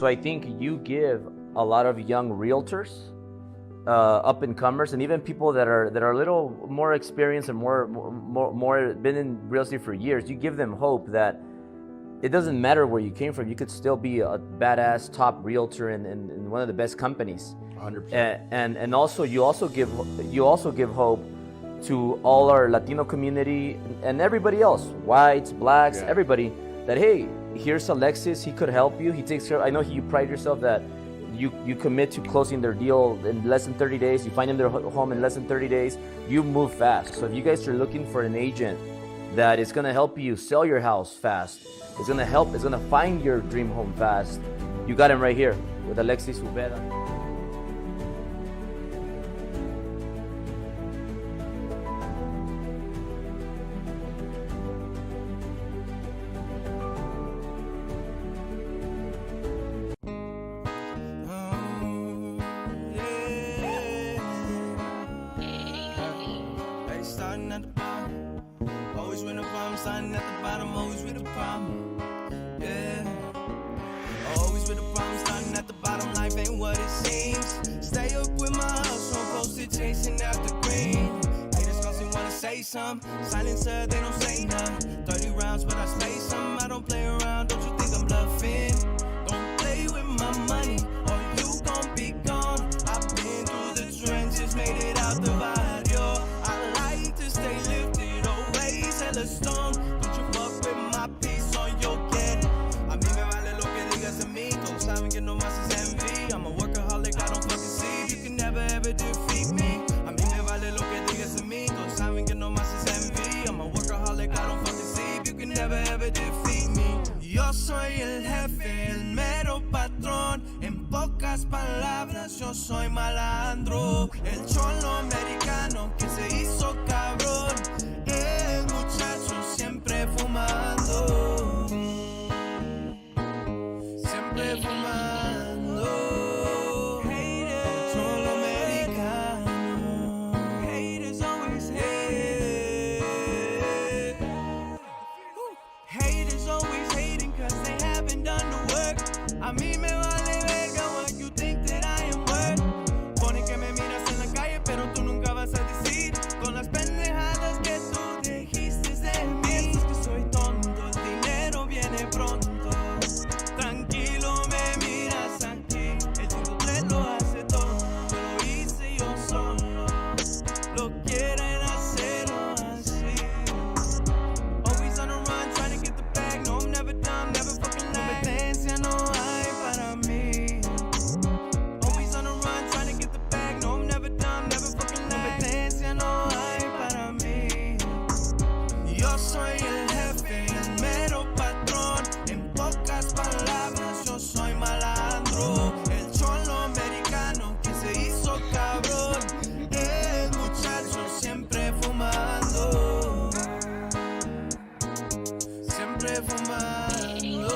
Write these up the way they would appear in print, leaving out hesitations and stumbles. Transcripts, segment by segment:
So I think you give a lot of young realtors, up and comers, and even people that are a little more experienced and more been in real estate for years. You give them hope that it doesn't matter where you came from. You could still be a badass top realtor in one of the best companies. 100%. And also you also give hope to all our Latino community and everybody else, whites, blacks, everybody, that hey, here's Alexis, he could help you. He takes care. I know you pride yourself that you commit to closing their deal in less than 30 days. You find them their home in less than 30 days. You move fast. So if you guys are looking for an agent that is going to help you sell your house fast, it's going to find your dream home fast, you got him right here with Alexis Ubeda. Silencer, they don't say none. 30 rounds, but I space them. I don't play around, don't you think I'm bluffing? Don't play with my money, or you gon' be gone. I've been through the trenches, made it out the barrio. I like to stay lifted, always hella strong. Don't you fuck with my peace or you'll get it. A mí me vale lo que digas de mí. Todos saben que no más es envy. I'm a workaholic, I don't fucking see. You can never ever defeat me. A mí me vale lo que digas de mí. Todos saben que no más es envy. I'm a workaholic, I don't fucking see. You can never ever defeat me. Yo soy el jefe, el mero patrón. En pocas palabras, yo soy malandro. El cholo americano que se hizo cabrón. El muchacho siempre fumando. Siempre fumando. Cholo americano. Haters always hate. Haters always hating cause they haven't done the work. A mí me vale verga what you think that I am worth. Pone que me miras en la calle pero tú nunca vas a decir con las pendejadas que tú dijiste de mí. Es que soy tonto, el dinero viene pronto. Tranquilo me miras aquí, el 103 lo hace todo. Yo lo hice yo solo, lo quieren hacerlo así. Always on the run, trying to get the bag. No, I'm never done, never fucking lie. Competencia no hay para mí. Always on the run, trying to get the bag. No, I'm never done, never fucking lie. Competencia no hay para mí. Yo soy el jefe, el mero patrón. En pocas palabras, yo soy malandro. El cholo americano que se hizo cabrón. El muchacho siempre fumando. Siempre fumando.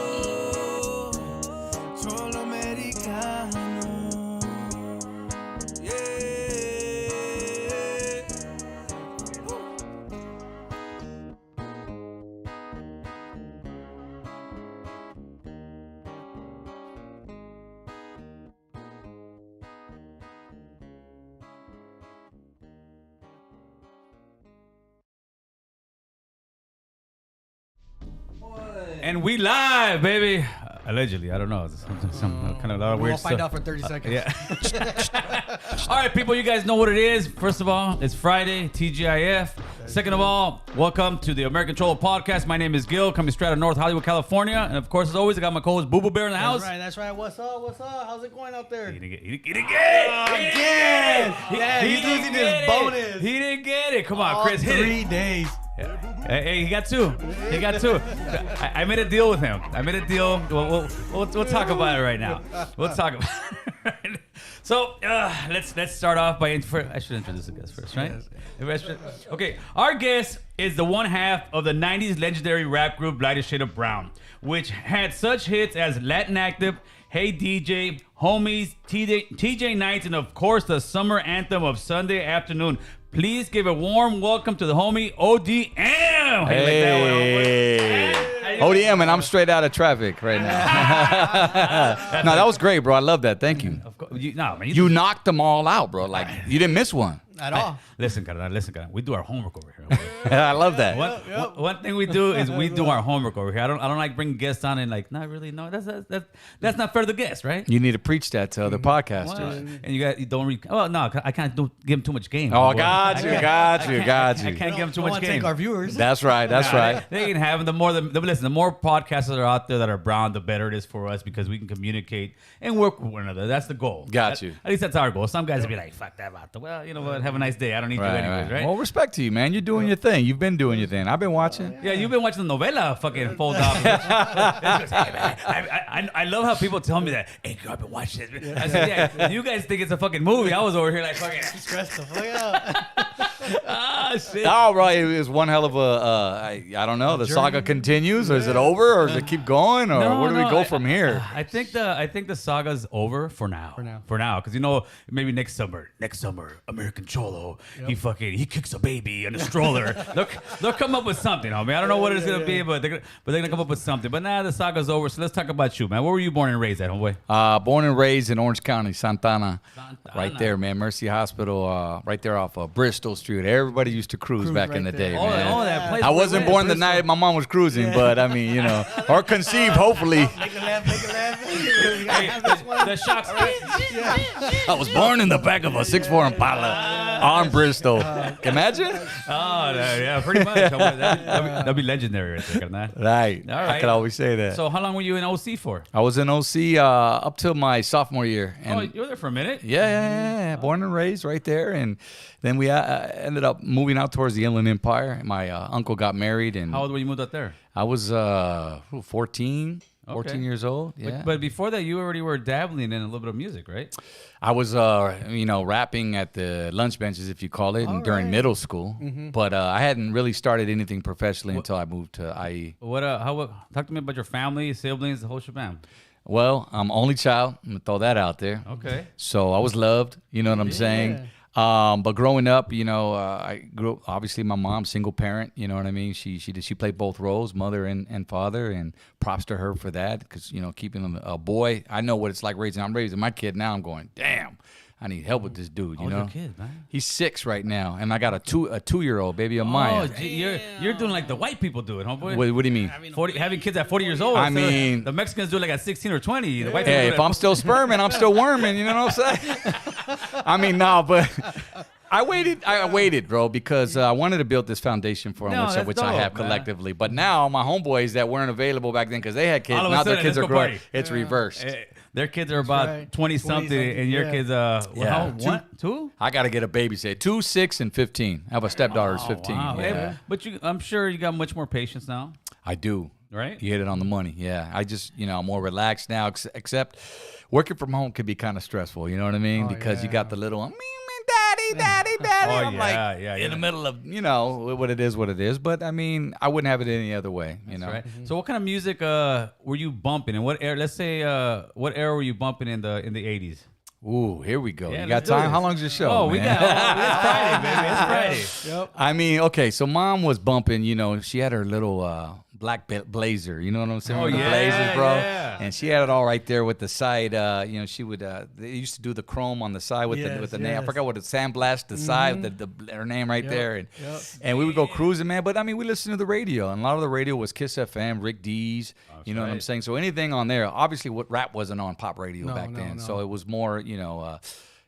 Cholo americano. Yeah. And we live, baby. Allegedly, I don't know. Some kind of a lot of weird We'll find stuff. out for 30 seconds. Yeah. All right, people, you guys know what it is. First of all, it's Friday, TGIF. Second of all, welcome to the American Cholo Podcast. My name is Gil, coming straight out of North Hollywood, California. And of course, as always, I got my co-host Boo Boo Bear in the house. That's right. What's up? How's it going out there? He didn't get it. Again! Yeah, he's losing his bonus. He didn't get it. Come on, Chris, hit 3 it. days. Hey, he got two. I made a deal with him. We'll talk about it right now. We'll talk about it. So let's start off by I should introduce the guest first, right? Yes. Okay, our guest is the one half of the 90s legendary rap group Lightest Shade of Brown, which had such hits as Latin Active, Hey DJ, Homies, TJ Nights, and of course the summer anthem of Sunday Afternoon. Please give a warm welcome to the homie ODM. Hey. How ODM, and I'm straight out of traffic right now. No, that was great, bro. I love that. Thank you. Of course, man. You knocked them all out, bro. Like, you didn't miss one. At all. Listen, carnal. We do our homework over here. I love that. One thing we do is we do our homework over here. I don't like bringing guests on and like, not really. No, that's not fair to the guests, right? You need to preach that to other podcasters. And you don't read. Oh no, I can't give them too much game. Oh, got you. I can't give them too much game. Take our viewers. That's right. That's right. They can have them. Listen, the more podcasters that are out there that are brown, the better it is for us because we can communicate and work with one another. That's the goal. Got you. At least that's our goal. Some guys will be like, "Fuck that, vato." Well, you know what? Have a nice day. I don't need you anyways, right? Well, respect to you, man. You're doing your thing. You've been doing your thing. I've been watching. Yeah, you've been watching the novela fucking fold off. Hey, man, I love how people tell me that. Hey, girl, I've been watching this. I said, yeah, you guys think it's a fucking movie. I was over here like fucking Stress the fuck out. shit. Oh, right. It was one hell of a, I don't know. The saga continues, or is it over, or does it keep going, or where do we go from here? I think the saga's over for now. Because maybe next summer, American Cholo, he kicks a baby in a stroller. they'll come up with something, homie. I don't know what it's gonna be, but they're gonna come up with something. But now the saga's over, so let's talk about you, man. Where were you born and raised at, homeboy? Born and raised in Orange County, Santana. Right there, man. Mercy Hospital, right there off of Bristol Street. Everybody used to cruise back right in the there. day, man. That place. I wasn't born the night my mom was cruising, but I mean, or conceived, hopefully. Make a laugh. The shocks. I was born in the back of a 6'4" Impala on Bristol. Imagine? Oh, yeah, pretty much. That'd be legendary right there, carnal. Right. All right. I could always say that. So how long were you in OC for? I was in OC up till my sophomore year. And You were there for a minute. yeah. Born and raised right there. And then we ended up moving out towards the Inland Empire. My uncle got married. And How old were you moved out there? I was 14 years old. Yeah. But before that, you already were dabbling in a little bit of music, right? I was, rapping at the lunch benches, if you call it, and during middle school. But I hadn't really started anything professionally until I moved to IE. Talk to me about your family, siblings, the whole shebang. Well, I'm only child. I'm going to throw that out there. Okay. So I was loved. You know what I'm saying? But growing up, I grew up, obviously my mom, single parent, you know what I mean? She played both roles, mother and father, and props to her for that because, keeping a boy, I know what it's like I'm raising my kid now. I'm going, damn, I need help with this dude, you know? Your kid, man? He's 6 right now, and I got a 2-year-old, baby Amaya. Oh, you're doing like the white people do it, homeboy. What do you mean? 40, having kids at 40 years old. I mean, the Mexicans do it like at 16 or 20. The white hey, people if I'm still sperming, I'm still worming, you know what I'm saying? I mean, no, but I waited, bro, because I wanted to build this foundation for them, which I have collectively. But now my homeboys that weren't available back then because they had kids, now their kids are growing. It's reversed. Their kids are about 20-something, and your kids, one, 2? I got to get a babysitter. 2, 6, and 15. I have a stepdaughter who's 15. Wow. Yeah. But I'm sure you got much more patience now. I do. Right? You hit it on the money. Yeah. I just, I'm more relaxed now, except working from home can be kind of stressful. You know what I mean? Because you got the little, daddy. I'm in the middle of, what it is. But I mean, I wouldn't have it any other way, you know? Right. So what kind of music were you bumping in? What era, let's say, what era were you bumping in the 80s? Ooh, here we go. Yeah, you got time? How long's your show? Oh, man? we got it's Friday, baby. It's Friday. Yep. I mean, okay, so mom was bumping, she had her little black blazer, you know what I'm saying? Oh, the yeah, blazers, bro. yeah. And she had it all right there with the side, she would, they used to do the chrome on the side with the name. I forgot what it sandblast, the side, her name right there. And we would go cruising, man. But I mean, we listened to the radio, and a lot of the radio was Kiss FM, Rick D's, you know what I'm saying? So anything on there, obviously what rap wasn't on pop radio back then. So it was more,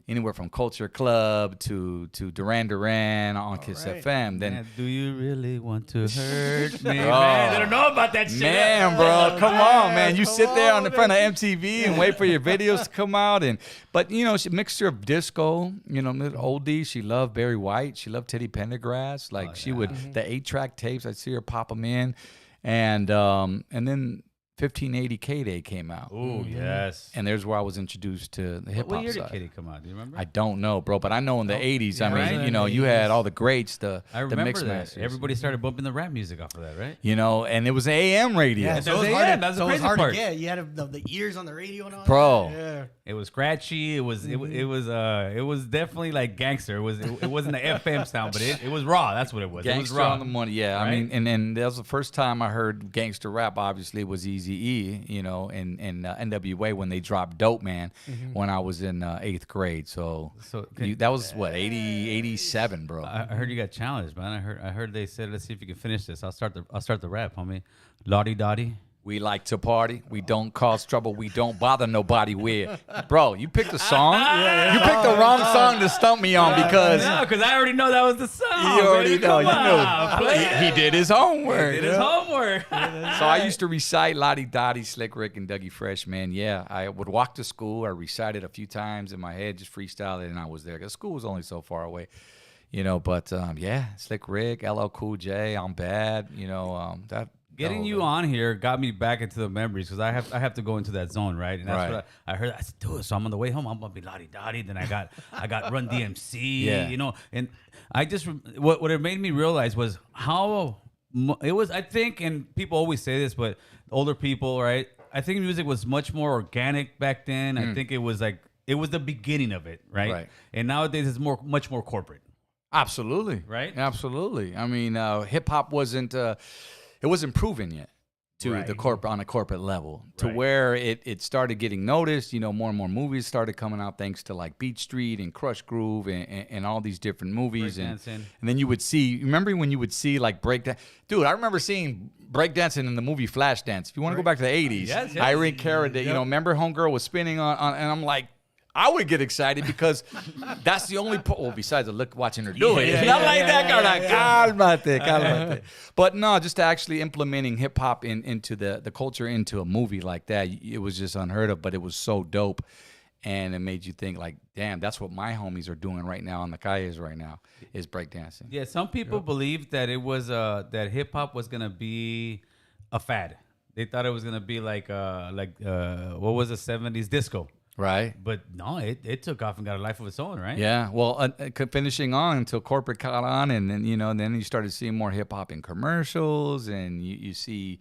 anywhere from Culture Club to Duran Duran on Kiss FM. Then, do you really want to hurt me? Man, they don't know about that shit. Man, bro, come on, man. You sit there on the front of MTV and wait for your videos to come out. But she mixture of disco, oldies. She loved Barry White. She loved Teddy Pendergrass. Like she would, the 8-track tapes, I'd see her pop them in. And then 1580 K-Day came out. Oh, yes. And there's where I was introduced to the hip hop What year side. did Kitty come out? Do you remember? I don't know, bro, but I know in the 80s, I mean, right? you know, you had all the greats, the I remember mix that. masters. Everybody started bumping the rap music off of that, right? You know, and it was AM radio. Yeah, so it was Yeah, hard, that's the so it was crazy hard part. to get. You had the ears on the radio and all Bro. that. Yeah. It was scratchy. It was it was definitely like gangster. It wasn't the FM sound, but it was raw. That's what it was. It was Gangster raw. on the money, yeah. I Right? mean, and that was the first time I heard gangster rap. Obviously, was Eazy-E, you know, and NWA when they dropped Dope Man when I was in 8th grade. So that was what 87, bro. I heard you got challenged, man. I heard they said, let's see if you can finish this. I'll start the rap, homie. Lottie Dottie. We like to party. We don't cause trouble. We don't bother nobody with. Bro, you picked a song. You picked the wrong song to stump me on because No, because I already know that was the song. you already baby. know. Come You on, knew. play He did his homework. Did his homework. So I used to recite Lottie Dottie, Slick Rick, and Dougie Fresh, man. Yeah, I would walk to school. I recited a few times in my head, just freestyle it, and I was there. Because school was only so far away, you know. But, yeah, Slick Rick, LL Cool J, I'm Bad, you know. Getting you on here got me back into the memories because I have to go into that zone, right? And that's what I heard. I said, dude, so I'm on the way home. I'm gonna be Lottie Dottie. Then I got Run DMC, Yeah. you know. And I just what it made me realize was how it was. I think, and people always say this, but older people, right? I think music was much more organic back then. I think it was the beginning of it, right? Right. And nowadays it's much more corporate. Absolutely. Right? Absolutely. I mean, hip-hop wasn't... it wasn't proven yet to Right. the on a corporate level to Right. where it started getting noticed. You know, more and more movies started coming out thanks to like Beat Street and Crush Groove and all these different movies. Breakdancing. And then you would see, remember when you would see like breakdance? Dude, I remember seeing breakdancing in the movie Flashdance. If you want to go back to the 80s, Yes, yes. Irene Cara, you know, remember Homegirl was spinning on, and I'm like, I would get excited because that's the only well, besides the look watching her do it. Not like that kind of calmate. But no, just actually implementing hip hop into the culture into a movie like that, it was just unheard of, but it was so dope. And it made you think like, damn, that's what my homies are doing right now on the calles right now is breakdancing. Yeah, some people believed that it was that hip hop was gonna be a fad. They thought it was gonna be like what was the 70s disco. Right. But no, it took off and got a life of its own, right? Yeah. Well, finishing on until corporate caught on, and then then you started seeing more hip hop in commercials, and you see.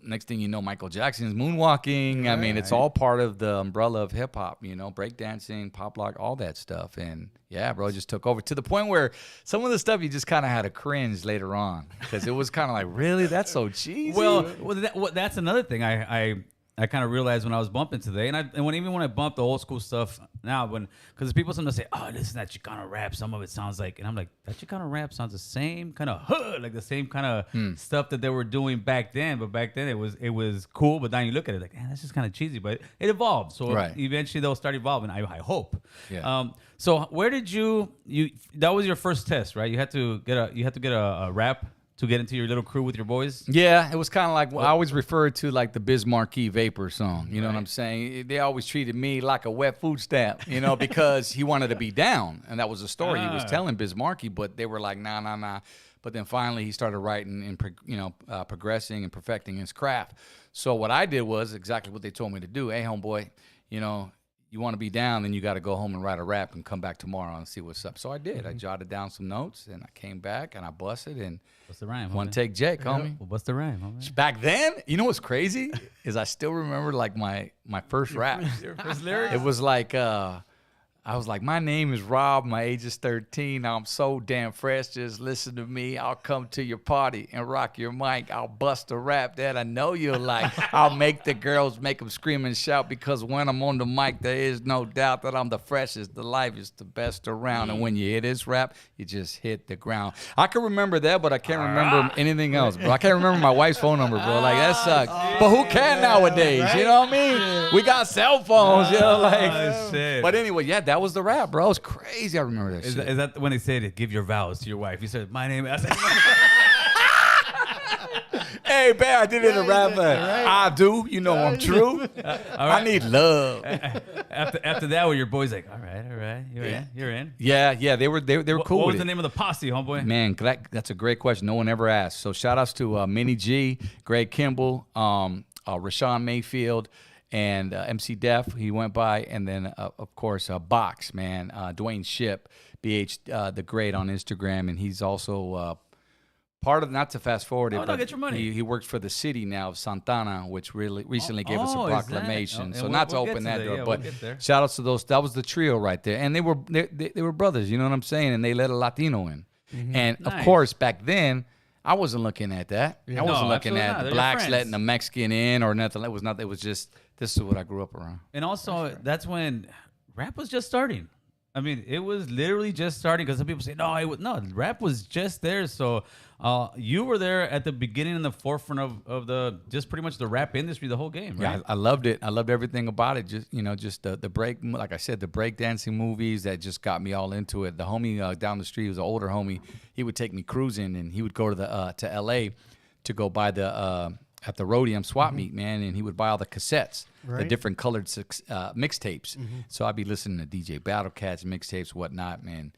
Next thing you know, Michael Jackson's moonwalking. I mean, it's all part of the umbrella of hip hop, you know, breakdancing, pop lock, all that stuff. And yeah, bro, it just took over to the point where some of the stuff you just kind of had to cringe later on because it was kind of like, really, that's so cheesy. Well, that's another thing I kind of realized when I was bumping today, and even when I bump the old school stuff now, because people sometimes say, "Oh, listen, that Chicano rap." Some of it sounds like, and I'm like, that Chicano rap sounds the same kind of like the same kind of stuff that they were doing back then. But back then it was cool. But now you look at it like, that's just kind of cheesy. But it evolved, so eventually they'll start evolving. I hope. Yeah. So where did you? That was your first test, right? You had to get a rap to get into your little crew with your boys? Yeah, it was kind of like, I always refer to like the Biz Markie Vapor song. You know what I'm saying? They always treated me like a wet food stamp, you know, because he wanted to be down. And that was the story he was telling Biz Markie, but they were like, nah. But then finally he started writing and, progressing and perfecting his craft. So what I did was exactly what they told me to do. Hey, homeboy, you know, you want to be down, then you got to go home and write a rap and come back tomorrow and see what's up. So I did. I jotted down some notes, and I came back, and I busted, and what's the rhyme? one take Jake, homie. Well, what's the rhyme, homie? Back then, you know what's crazy is I still remember like my first rap. Your first lyric? It was like I was like, my name is Rob, my age is 13. I'm so damn fresh. Just listen to me. I'll come to your party and rock your mic. I'll bust a rap that I know you'll like. I'll make the girls make them scream and shout because when I'm on the mic, there is no doubt that I'm the freshest. The life is the best around. And when you hit this rap, you just hit the ground. I can remember that, but I can't remember anything else, bro. I can't remember my wife's phone number, bro. Like, that sucks. But who can nowadays? You know what I mean? We got cell phones, you know, like. Shit. But anyway, yeah, that was the rap, bro. It was crazy. I remember that shit. Is that when they said it? Give your vows to your wife. You said, my name is... Hey, man, I did it in a rap. I do. You know I'm true. I need love. After that, were your boys like, all right, you're in. Yeah, they were cool What with was the it. name of the posse, homeboy? Man, that's a great question. No one ever asked. So shout outs to Minnie G, Greg Kimball, Rashawn Mayfield, and MC Def, he went by, and then of course Box, man, Dwayne Ship, BH the Great on Instagram, and he's also part of, not to fast forward it, no, but get your money. he works for the city now of Santana, which really recently gave us a is that- proclamation. oh, so and not to we'll get open to that that, door, yeah, but we'll get there. shout outs to those. That was the trio right there, and they were brothers. You know what I'm saying? And they let a Latino in, and of Nice. course back then. I wasn't looking at that. I wasn't No, looking absolutely at not. the They're your blacks friends. letting a Mexican in or nothing. It was nothing. It was just, this is what I grew up around. And also, that's when rap was just starting. I mean, it was literally just starting because some people say, no, rap was just there. So you were there at the beginning and the forefront of the, just pretty much the rap industry, the whole game, right? Yeah, I loved it. I loved everything about it. Just, just the break, like I said, the break dancing movies that just got me all into it. The homie down the street was an older homie. He would take me cruising, and he would go to LA to go buy the at the ODM swap meet, man, and he would buy all the cassettes, the different colored mixtapes. So I'd be listening to DJ Battle Cats mixtapes, whatnot, man.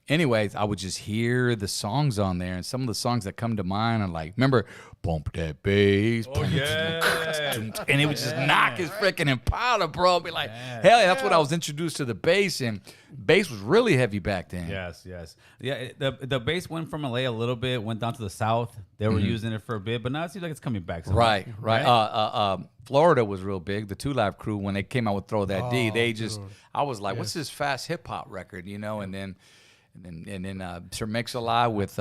Anyways, I would just hear the songs on there, and some of the songs that come to mind are like, remember, Pump That Bass, and it would just knock his freaking Impala, bro. Be like, hell yeah, that's what I was introduced to the bass, and bass was really heavy back then. Yes. Yeah, the bass went from LA a little bit, went down to the South. They were using it for a bit, but now it seems like it's coming back. Right. Florida was real big. The 2 Live Crew, when they came out with Throw That D, they just, I was like, what's this fast hip hop record, And then Sir Mix-a-Lot with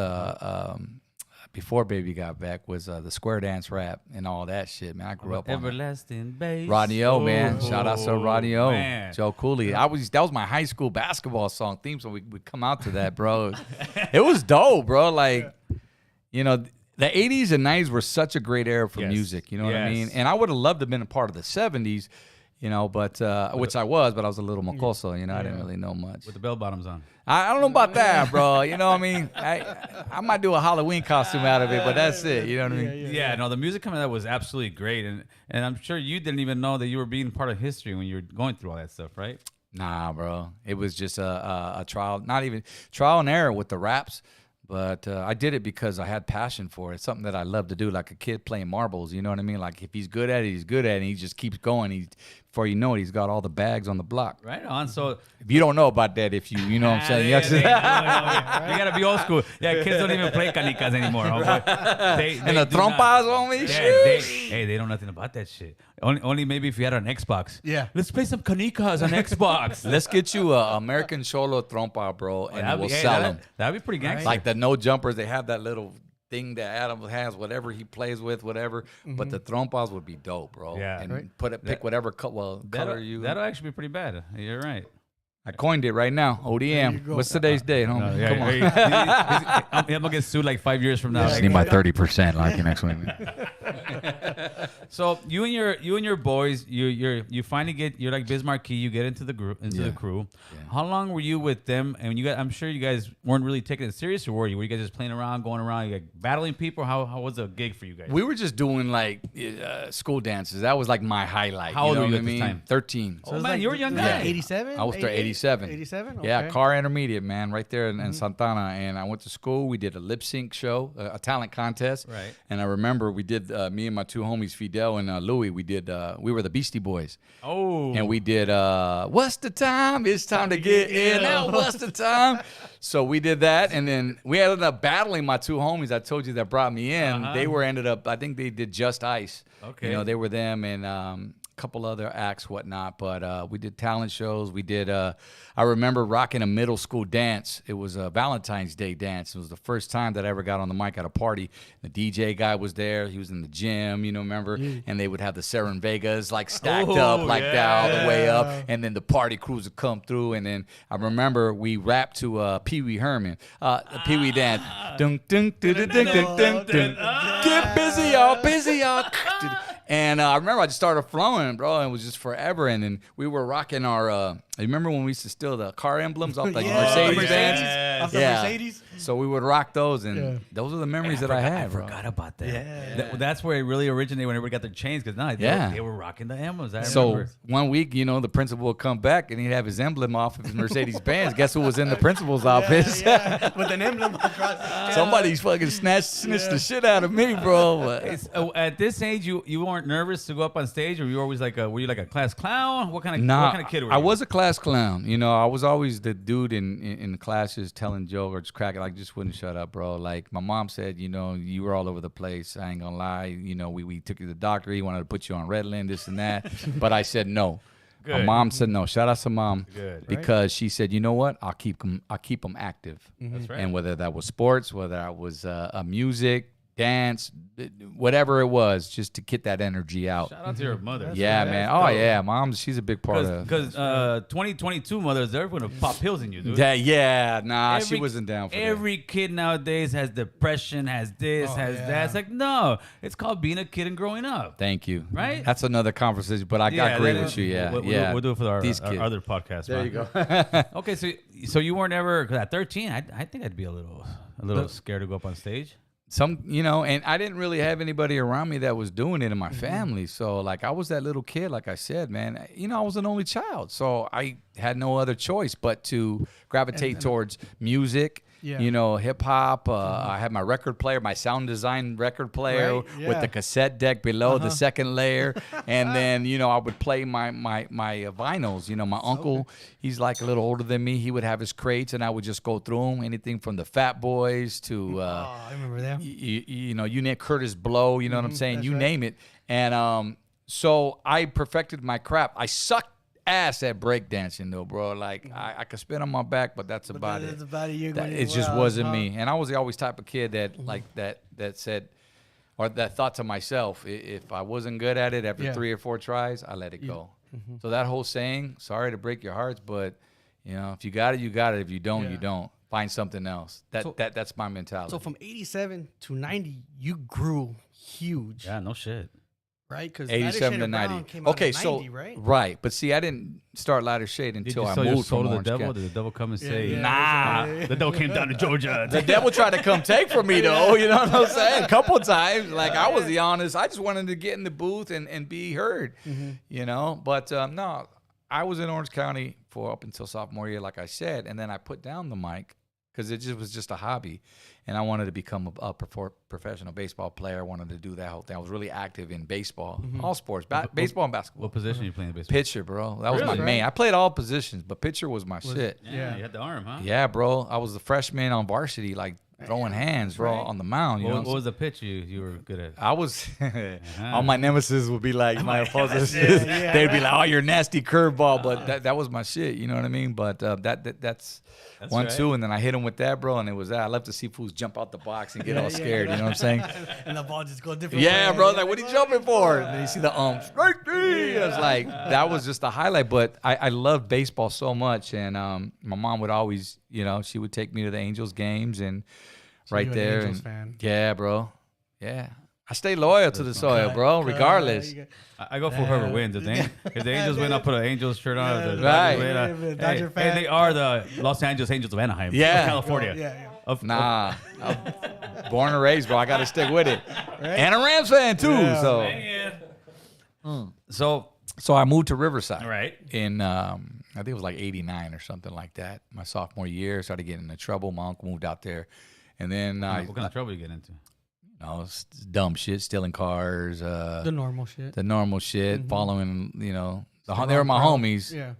before Baby Got Back was the square dance rap and all that shit, man. I grew up on that. Everlasting Bass. Rodney O, man. Shout out to Rodney O. Man. Joe Cooley. That was my high school basketball song theme, so we come out to that, bro. It was dope, bro. Like, the 80s and 90s were such a great era for music, you know what I mean? And I would have loved to have been a part of the 70s, but which I was, but I was a little mocoso, I didn't really know much. With the bell bottoms on. I don't know about that, bro. You know what I mean? I might do a Halloween costume out of it, but that's it. You know what I mean? Yeah, no, the music coming out was absolutely great, and I'm sure you didn't even know that you were being part of history when you were going through all that stuff, right? Nah, bro. It was just a trial, not even trial and error with the raps. But I did it because I had passion for it. It's something that I love to do, like a kid playing marbles. You know what I mean? Like if he's good at it, he's good at it. And he just keeps going. Before you know it, he's got all the bags on the block. Right on. So if you don't know about that, you know what I'm saying? You gotta be old school. Yeah, kids don't even play canicas anymore. Homeboy. And the trompas on me? Yeah, they know nothing about that shit. Only maybe if you had an Xbox. Yeah. Let's play some canicas on Xbox. Let's get you a American Cholo trompa, bro, and we'll sell them. That'd be pretty gangster. Like the no jumpers, they have that little thing that Adam has, whatever he plays with, whatever. But the trompas would be dope, bro. Yeah. And pick whatever color you. That'll actually be pretty bad. You're right. I coined it right now. ODM. What's today's date, homie? Come on. I'm gonna get sued like 5 years from now. I need my 30% like the next one. So you and your boys, you finally you're like Bismarck Key. You get into the group, the crew. Yeah. How long were you with them? And I'm sure you guys weren't really taking it serious, or were you? Were you guys just playing around, going around, like battling people? How was the gig for you guys? We were just doing like school dances. That was like my highlight. How old were you at this time? 13. Oh man, you were a young guy. 87? I was 87. 87? Yeah, Okay. car intermediate, man, right there in Santana. And I went to school. We did a lip sync show, a talent contest. Right. And I remember we did, me and my two homies, Fidel and Louis, we were the Beastie Boys. Oh. And we did, what's the time? It's time to get in. Now, what's the time? So we did that. And then we ended up battling my two homies I told you that brought me in. They ended up, I think they did Just Ice. Okay. They were them and couple other acts, whatnot, but we did talent shows. We did, I remember rocking a middle school dance. It was a Valentine's Day dance. It was the first time that I ever got on the mic at a party. The DJ guy was there. He was in the gym, remember? And they would have the Seren Vegas like stacked up like that all the way up. And then the party crews would come through. And then I remember we rapped to Pee Wee Herman, Pee Wee dance. Dun, dun, dun, dun, dun, dun, dun, dun. Get busy, y'all, busy, y'all. And I remember I just started flowing, bro, and it was just forever. And then we were rocking our, remember when we used to steal the car emblems off the Mercedes Benz? Off the Mercedes? So we would rock those, and those are the memories that I had, bro. I forgot about that. Yeah. That's where it really originated when everybody got their chains, because they were rocking the emblems. I So remember. one week, the principal would come back and he'd have his emblem off of his Mercedes-Benz. Guess who was in the principal's office? With an emblem across. Somebody's fucking snitched the shit out of me, bro. But At this age, you weren't nervous to go up on stage, or you were always were you like a class clown? What kind of kid were you? I was a class clown. I was always the dude in the classes telling jokes or just cracking, just wouldn't shut up, bro. Like my mom said, you were all over the place. I ain't gonna lie. We took you to the doctor. He wanted to put you on Ritalin, this and that. But I said no. Good. My mom said no. Shout out to mom. Good. Because she said, you know what? I'll keep them active. That's right. And whether that was sports, whether that was music, dance, whatever it was, just to get that energy out. Shout out to your mother. Yeah, man. Oh, yeah. Mom, she's a big part of Because 2022 mothers, they're going to pop pills in you, dude. She wasn't down for that. Every kid nowadays has depression, has this, has that. It's like, no, it's called being a kid and growing up. Thank you. Right? That's another conversation, but I agree with you. Yeah, We'll do it for our These kids. other podcast. There you go. Okay, so you weren't ever, because at 13, I think I'd be a little scared to go up on stage. And I didn't really have anybody around me that was doing it in my family. So, I was that little kid, like I said, man. I was an only child. So I had no other choice but to gravitate towards music, hip hop. I had my record player, my sound design record player with the cassette deck below the second layer. And then, I would play my vinyls. My uncle, he's like a little older than me. He would have his crates and I would just go through them. Anything from the Fat Boys to, I remember them. you name Curtis Blow, you know what I'm saying? That's You right. name it. And so I perfected my craft. I sucked ass at breakdancing though, bro. I could spin on my back, but that's about it. That's about it. It just wasn't me. And I was the always type of kid that that said, or that thought to myself, if I wasn't good at it after 3 or 4 tries, I let it go. So that whole saying, sorry to break your hearts, but if you got it, you got it. If you don't, you don't. Find something else. That's my mentality. So from 87 to 90, you grew huge. Yeah, no shit. Right? Because 87 to 90. Came out Okay, in 90, right? right. But see, I didn't start Lighter Shade Did until you I sell your moved soul from to the Orange devil? County. Did the devil come and say, yeah. Nah. The devil came down to Georgia. The devil tried to come take from me, though. You know what I'm saying? A couple of times. I was the honest. I just wanted to get in the booth and be heard, But, no, I was in Orange County for up until sophomore year, like I said. And then I put down the mic because it was just a hobby. And I wanted to become a professional baseball player. I wanted to do that whole thing. I was really active in baseball, all sports, baseball and basketball. What position you playing in baseball? Pitcher, bro. That was my Really? main. I played all positions, but pitcher was my shit. Yeah, you had the arm, huh? Yeah, bro. I was the freshman on varsity, throwing hands, bro, on the mound. What was the pitch you were good at? I was all my nemesis would be like my opposers. They'd be like, "Oh, you're a nasty curveball," but that was my shit. You know what I mean? But that's 1-2, and then I hit him with that, bro, and it was that. I love to see fools jump out the box and get all scared. You know what I'm saying? And the ball just go different. Yeah, way. bro. What are you jumping for? And then you see the strike me. I was like, that was just a highlight. But I loved baseball so much, and my mom would always, she would take me to the Angels games and right you an there. Angels fan. Yeah, bro. Yeah. I stay loyal to the soil, bro, regardless. I go for whoever wins. If the Angels win, I'll put an Angels shirt on. If the Right. Dodgers win, Dodger hey, fan. they are the Los Angeles Angels of Anaheim. Yeah. Of California. Yeah. Nah. I'm born and raised, bro. I got to stick with it. And a Rams fan, too. So I moved to Riverside. Right. In, I think it was 89 or something like that. My sophomore year, started getting into trouble. My uncle moved out there. And then What kind of trouble you get into? it's dumb shit, stealing cars, The normal shit. following, they were my homies, Yeah.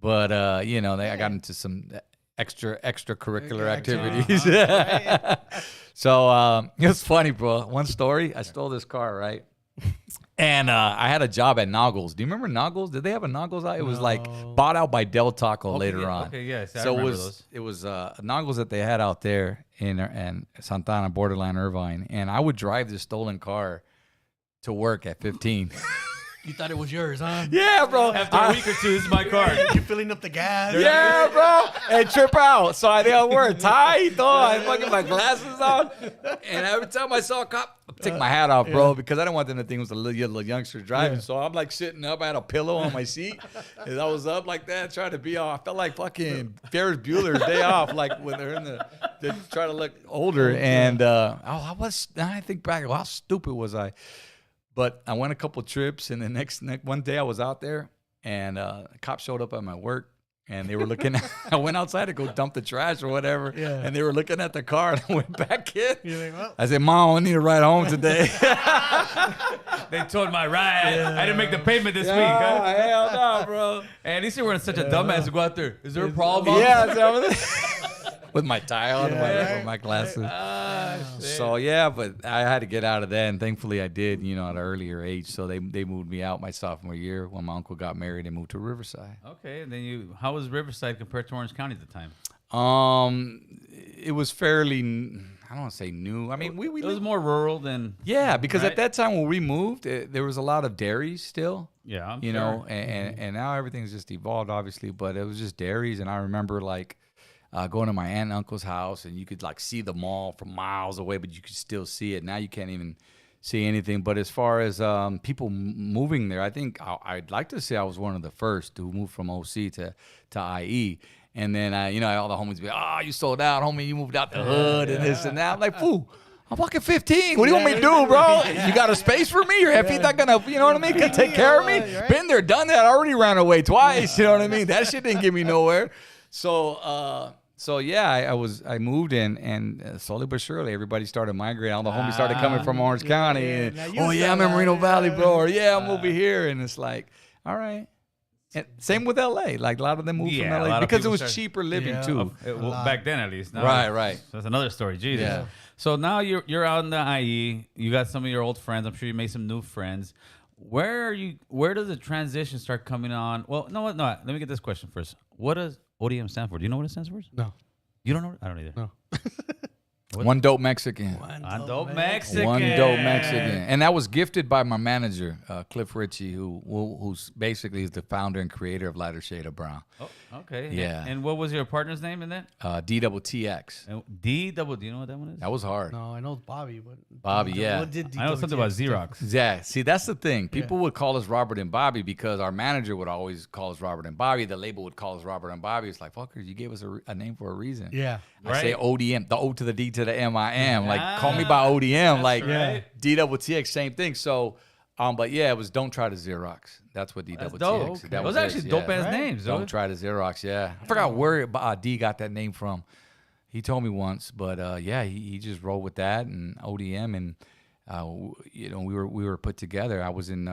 but I got into some extracurricular activities. So it was funny, bro. One story, I stole this car, right? And I had a job at Noggles. Do you remember Noggles? Did they have a Noggles out? It was bought out by Del Taco later on. Okay, yes. I So remember those. it was Noggles that they had out there in Santana, borderline Irvine, and I would drive this stolen car to work at 15. You thought it was yours, huh? Yeah, bro. After a week or two, this is my car. You're filling up the gas. Yeah, bro. And trip out. So I didn't wear a tie. I fucking my glasses on. And every time I saw a cop, I'd take my hat off, bro, because I didn't want them to think it was a little youngster driving. So I'm sitting up. I had a pillow on my seat. And I was up like that, trying to be off. I felt like fucking Ferris Bueller's Day Off, when they're in the to try to look older. And I think back, how stupid was I? But I went a couple trips, and the next one day I was out there, and a cop showed up at my work, and they were looking at, I went outside to go dump the trash or whatever, and they were looking at the car, and I went back in. You're like, well. I said, Mom, I need a ride home today. They told my ride. I didn't make the payment this week. Huh? Hell no, bro. And these were such a dumbass to go out there. Is there a problem? Yeah, with my tie on, with my glasses. So yeah, but I had to get out of that, and thankfully I did. You know, at an earlier age. So they moved me out my sophomore year when my uncle got married and moved to Riverside. Okay, and then how was Riverside compared to Orange County at the time? It was fairly, I don't want to say new. I mean, it was more rural than. Yeah, because right? at that time when we moved, there was a lot of dairies still. Yeah, you know, and now everything's just evolved, obviously. But it was just dairies, and I remember like. Going to my aunt and uncle's house, and you could like see the mall from miles away, but you could still see it. Now you can't even see anything. But as far as people moving there, I think I'd like to say I was one of the first to move from OC to IE. And then, all the homies be like, you sold out, homie. You moved out the hood and this and that. I'm like, fool, I'm fucking 15. What do you want me to do, bro? You got a space for me? Your he's not going to, you know what I mean? Can take care of me? Been there, done that. I already ran away twice. You know what I mean? That shit didn't get me nowhere. So yeah, I moved in, and slowly but surely everybody started migrating. All the homies started coming from Orange County. And, I'm in Moreno Valley, bro. Or I'm over here, and it's like, all right. And same with LA. Like a lot of them moved from LA because it was cheaper living too. Back then, at least. Now right. So that's another story. Jesus. Yeah. So now you're out in the IE. You got some of your old friends. I'm sure you made some new friends. Where does the transition start coming on? Well, no. Let me get this question first. What does ODM stand for? Do you know what it stands for? No. You don't know? I don't either. No. One dope Mexican. One dope Mexican. One dope Mexican. And that was gifted by my manager, Cliff Ritchie, who's basically is the founder and creator of Lighter Shade of Brown. Oh, okay. Yeah. And what was your partner's name in that? DTX. Do you know what that one is? That was hard. No, I know Bobby, but Bobby, yeah. What did I know something about Xerox. Yeah, see, that's the thing. People would call us Robert and Bobby because our manager would always call us Robert and Bobby. The label would call us Robert and Bobby. It's like, fuckers, you gave us a name for a reason. Yeah. I say ODM, the O to the D to the M-I-M. Like, call me by ODM. Like, right. DTX, same thing. So, but yeah, it was Don't Try to Xerox. That's what DTX. Dope. Okay. Those are actually dope-ass names. Don't Try to Xerox, yeah. I forgot where D got that name from. He told me once, but yeah, he just rolled with that and ODM, and we were put together. I was in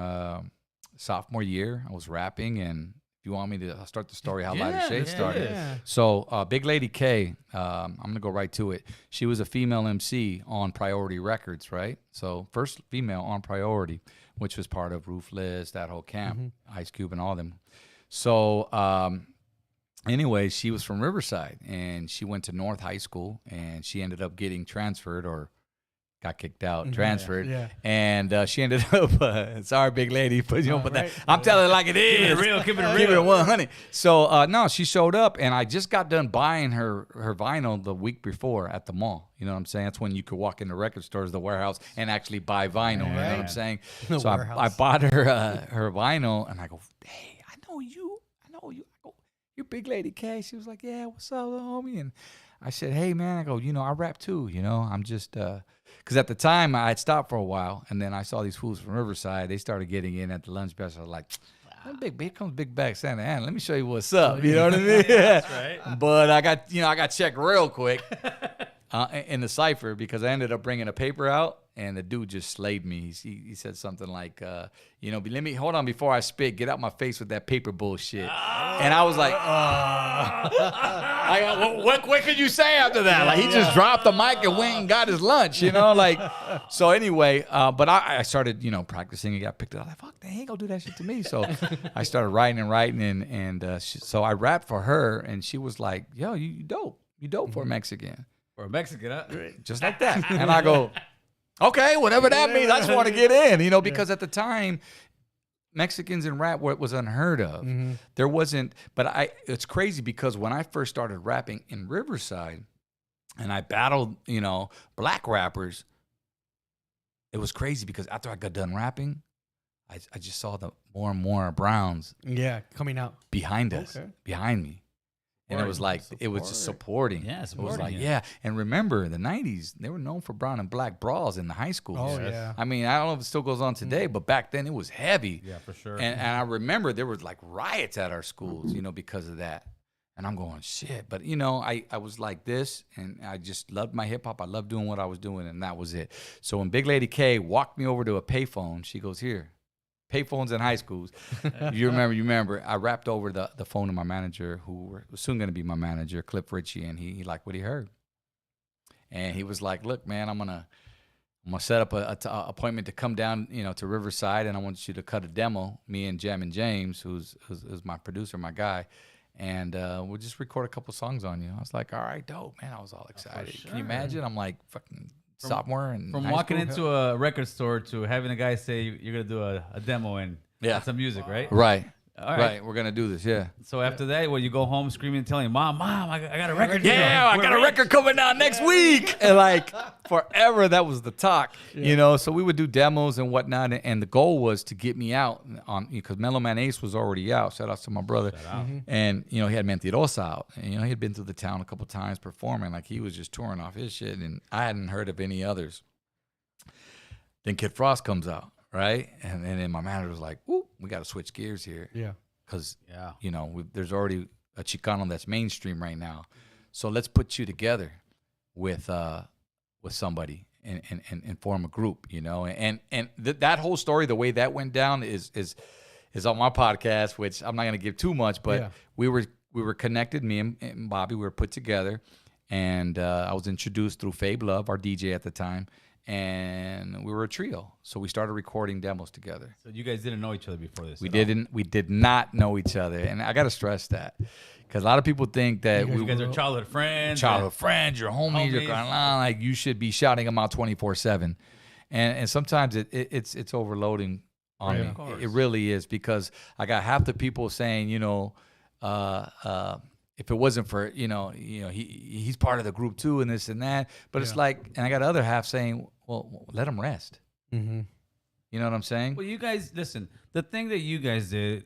sophomore year. I was rapping, and if you want me to start the story how Lighter Shade started. Yeah. So Big Lady K, I'm going to go right to it. She was a female MC on Priority Records, right? So first female on Priority, which was part of Ruthless, that whole camp, Ice Cube and all them. So anyway, she was from Riverside, and she went to North High School, and she ended up getting transferred or got kicked out, transferred, and she ended up. Sorry, big lady, but that I'm telling it like it is. Keep it real, 100. So no, she showed up, and I just got done buying her vinyl the week before at the mall. You know what I'm saying? That's when you could walk into record stores, the warehouse, and actually buy vinyl. You know what I'm saying? So I bought her her vinyl, and I go, hey, I know you. I go, you're Big Lady K. She was like, yeah, what's up, little homie? And I said, hey, man, I go, I rap too. I'm just because at the time I had stopped for a while, and then I saw these fools from Riverside. They started getting in at the lunch bus. I was like, here comes Big Bag Santa Ana. Let me show you what's up. You know what I mean? That's right. But I got checked real quick in the cipher because I ended up bringing a paper out, and the dude just slayed me. He said something like, let me hold on before I spit. Get out my face with that paper bullshit. And I was like, what could you say after that? Like, he just dropped the mic and went and got his lunch, So anyway, but I started, practicing and got picked up. I was like, fuck, they ain't gonna do that shit to me. So I started writing, and so I rapped for her, and she was like, yo, you dope. You dope for a Mexican. For a Mexican, huh? Just like that. And I go, okay, whatever that means. I just want to get in, because at the time, Mexicans in rap was unheard of. There wasn't, but it's crazy because when I first started rapping in Riverside and I battled, black rappers, it was crazy because after I got done rapping, I just saw the more and more Browns coming out behind us, behind me. And it was like, it was just supporting. Yeah, It was supporting, like, yeah. yeah. And remember, in the 90s, they were known for brown and black bras in the high schools. Oh, yeah. I mean, I don't know if it still goes on today, but back then it was heavy. Yeah, for sure. And I remember there was like riots at our schools, you know, because of that. And I'm going, shit. But, you know, I was like this, and I just loved my hip hop. I loved doing what I was doing, and that was it. So when Big Lady K walked me over to a payphone, she goes, here. Payphones in high schools. You remember. I rapped over the phone to my manager, who was soon going to be my manager, Cliff Ritchie, and he liked what he heard. And he was like, look, man, I'm gonna set up a appointment to come down, you know, to Riverside, and I want you to cut a demo, me and Jammin' James, who's my producer, my guy, and we'll just record a couple songs on you. I was like, all right, dope, man. I was all excited. Can you imagine? I'm like fucking sophomore and From walking into a record store to having a guy say you're gonna do a demo and some music, right? Right. All Right, we're gonna do this, yeah. So after that, when you go home screaming, telling Mom, I got a record. Yeah, I got a record coming out next week. And like forever, that was the talk, you know. So we would do demos and whatnot, and the goal was to get me out on, because Mellow Man Ace was already out. Shout out to my brother, and you know he had Mentirosa out, and you know he had been through the town a couple times performing, like he was just touring off his shit, and I hadn't heard of any others. Then Kid Frost comes out, right, and then my manager was like, "Ooh, we got to switch gears here." Yeah. Because, you know, there's already a Chicano that's mainstream right now. So let's put you together with somebody and form a group, you know. And that whole story, the way that went down is on my podcast, which I'm not going to give too much, but we were connected, me and Bobby, we were put together. And I was introduced through Fabe Love, our DJ at the time. And we were a trio, so we started recording demos together. So you guys didn't know each other before this? We did not know each other, and I gotta stress that because a lot of people think that you guys are childhood friends. Your homies, you're going on, like you should be shouting them out 24/7, and sometimes it's overloading on me. It really is, because I got half the people saying, you know, if it wasn't for you know he's part of the group too and this and that, but it's like, and I got the other half saying, well, let him rest. Mm-hmm. You know what I'm saying? Well, you guys, listen, the thing that you guys did,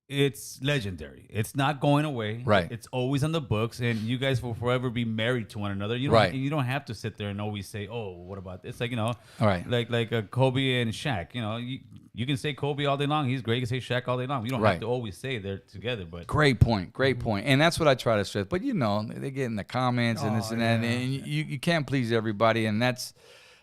it's legendary. It's not going away. Right. It's always on the books, and you guys will forever be married to one another. You don't, Right. You don't have to sit there and always say, oh, what about this? Like, you know, All right. like Kobe and Shaq. You know, you can say Kobe all day long. He's great. You can say Shaq all day long. You don't Right. have to always say they're together. But Great point. And that's what I try to stress. But, you know, they get in the comments and this and that, and you can't please everybody, and that's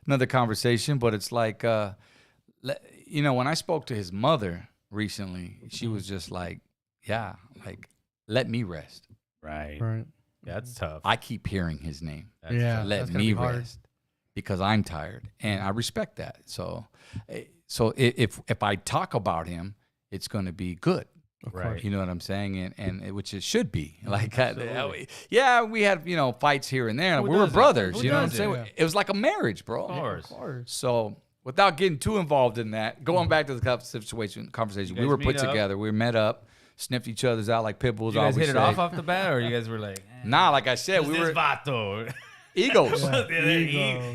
another conversation. But it's like, you know, when I spoke to his mother recently, she was just like, yeah, like, let me rest. right. Right. Yeah, that's tough. I keep hearing his name. Yeah. Let that's gonna me be hard. rest because I'm tired, and I respect that. So if I talk about him, it's going to be good. Right. You know what I'm saying? And which it should be. Like, yeah, we had, you know, fights here and there. Who We were doesn't? brothers. Who You know what I'm doesn't? saying? It was like a marriage, bro. Of course. So without getting too involved in that, going back to the conversation, we guys were put meet up? together. We met up, sniffed each other's out like pit bulls. You guys always hit it say. off the bat, or you guys were like, Nah, like I said, we this were vato. egos.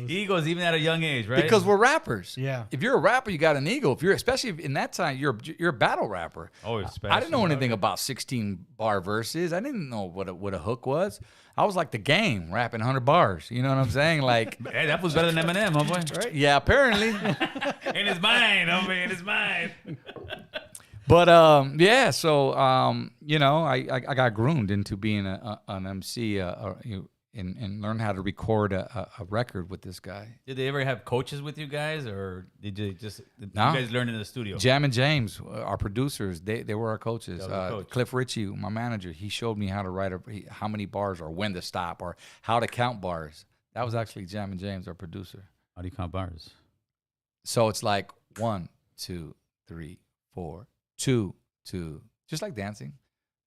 Egos, even at a young age, right? Because we're rappers. Yeah. If you're a rapper, you got an ego. If you're, especially in that time, you're a battle rapper. Oh, I especially. didn't know anything about 16 bar verses. I didn't know what a hook was. I was like the Game, rapping 100 bars. You know what I'm saying? Like, Hey, that was better than Eminem, homeboy. Right? yeah, apparently. In his mind, homie, in his mind. But yeah. So you know, I got groomed into being an MC. And learn how to record a record with this guy. Did they ever have coaches with you guys, or did you just No. you guys learn in the studio? Jammin' James, our producers, they were our coaches. That was the coach. Cliff Ritchie, my manager, he showed me how to write how many bars or when to stop or how to count bars. That was actually Jammin' James, our producer. How do you count bars? So it's like 1, 2, 3, 4, 2, 2, just like dancing.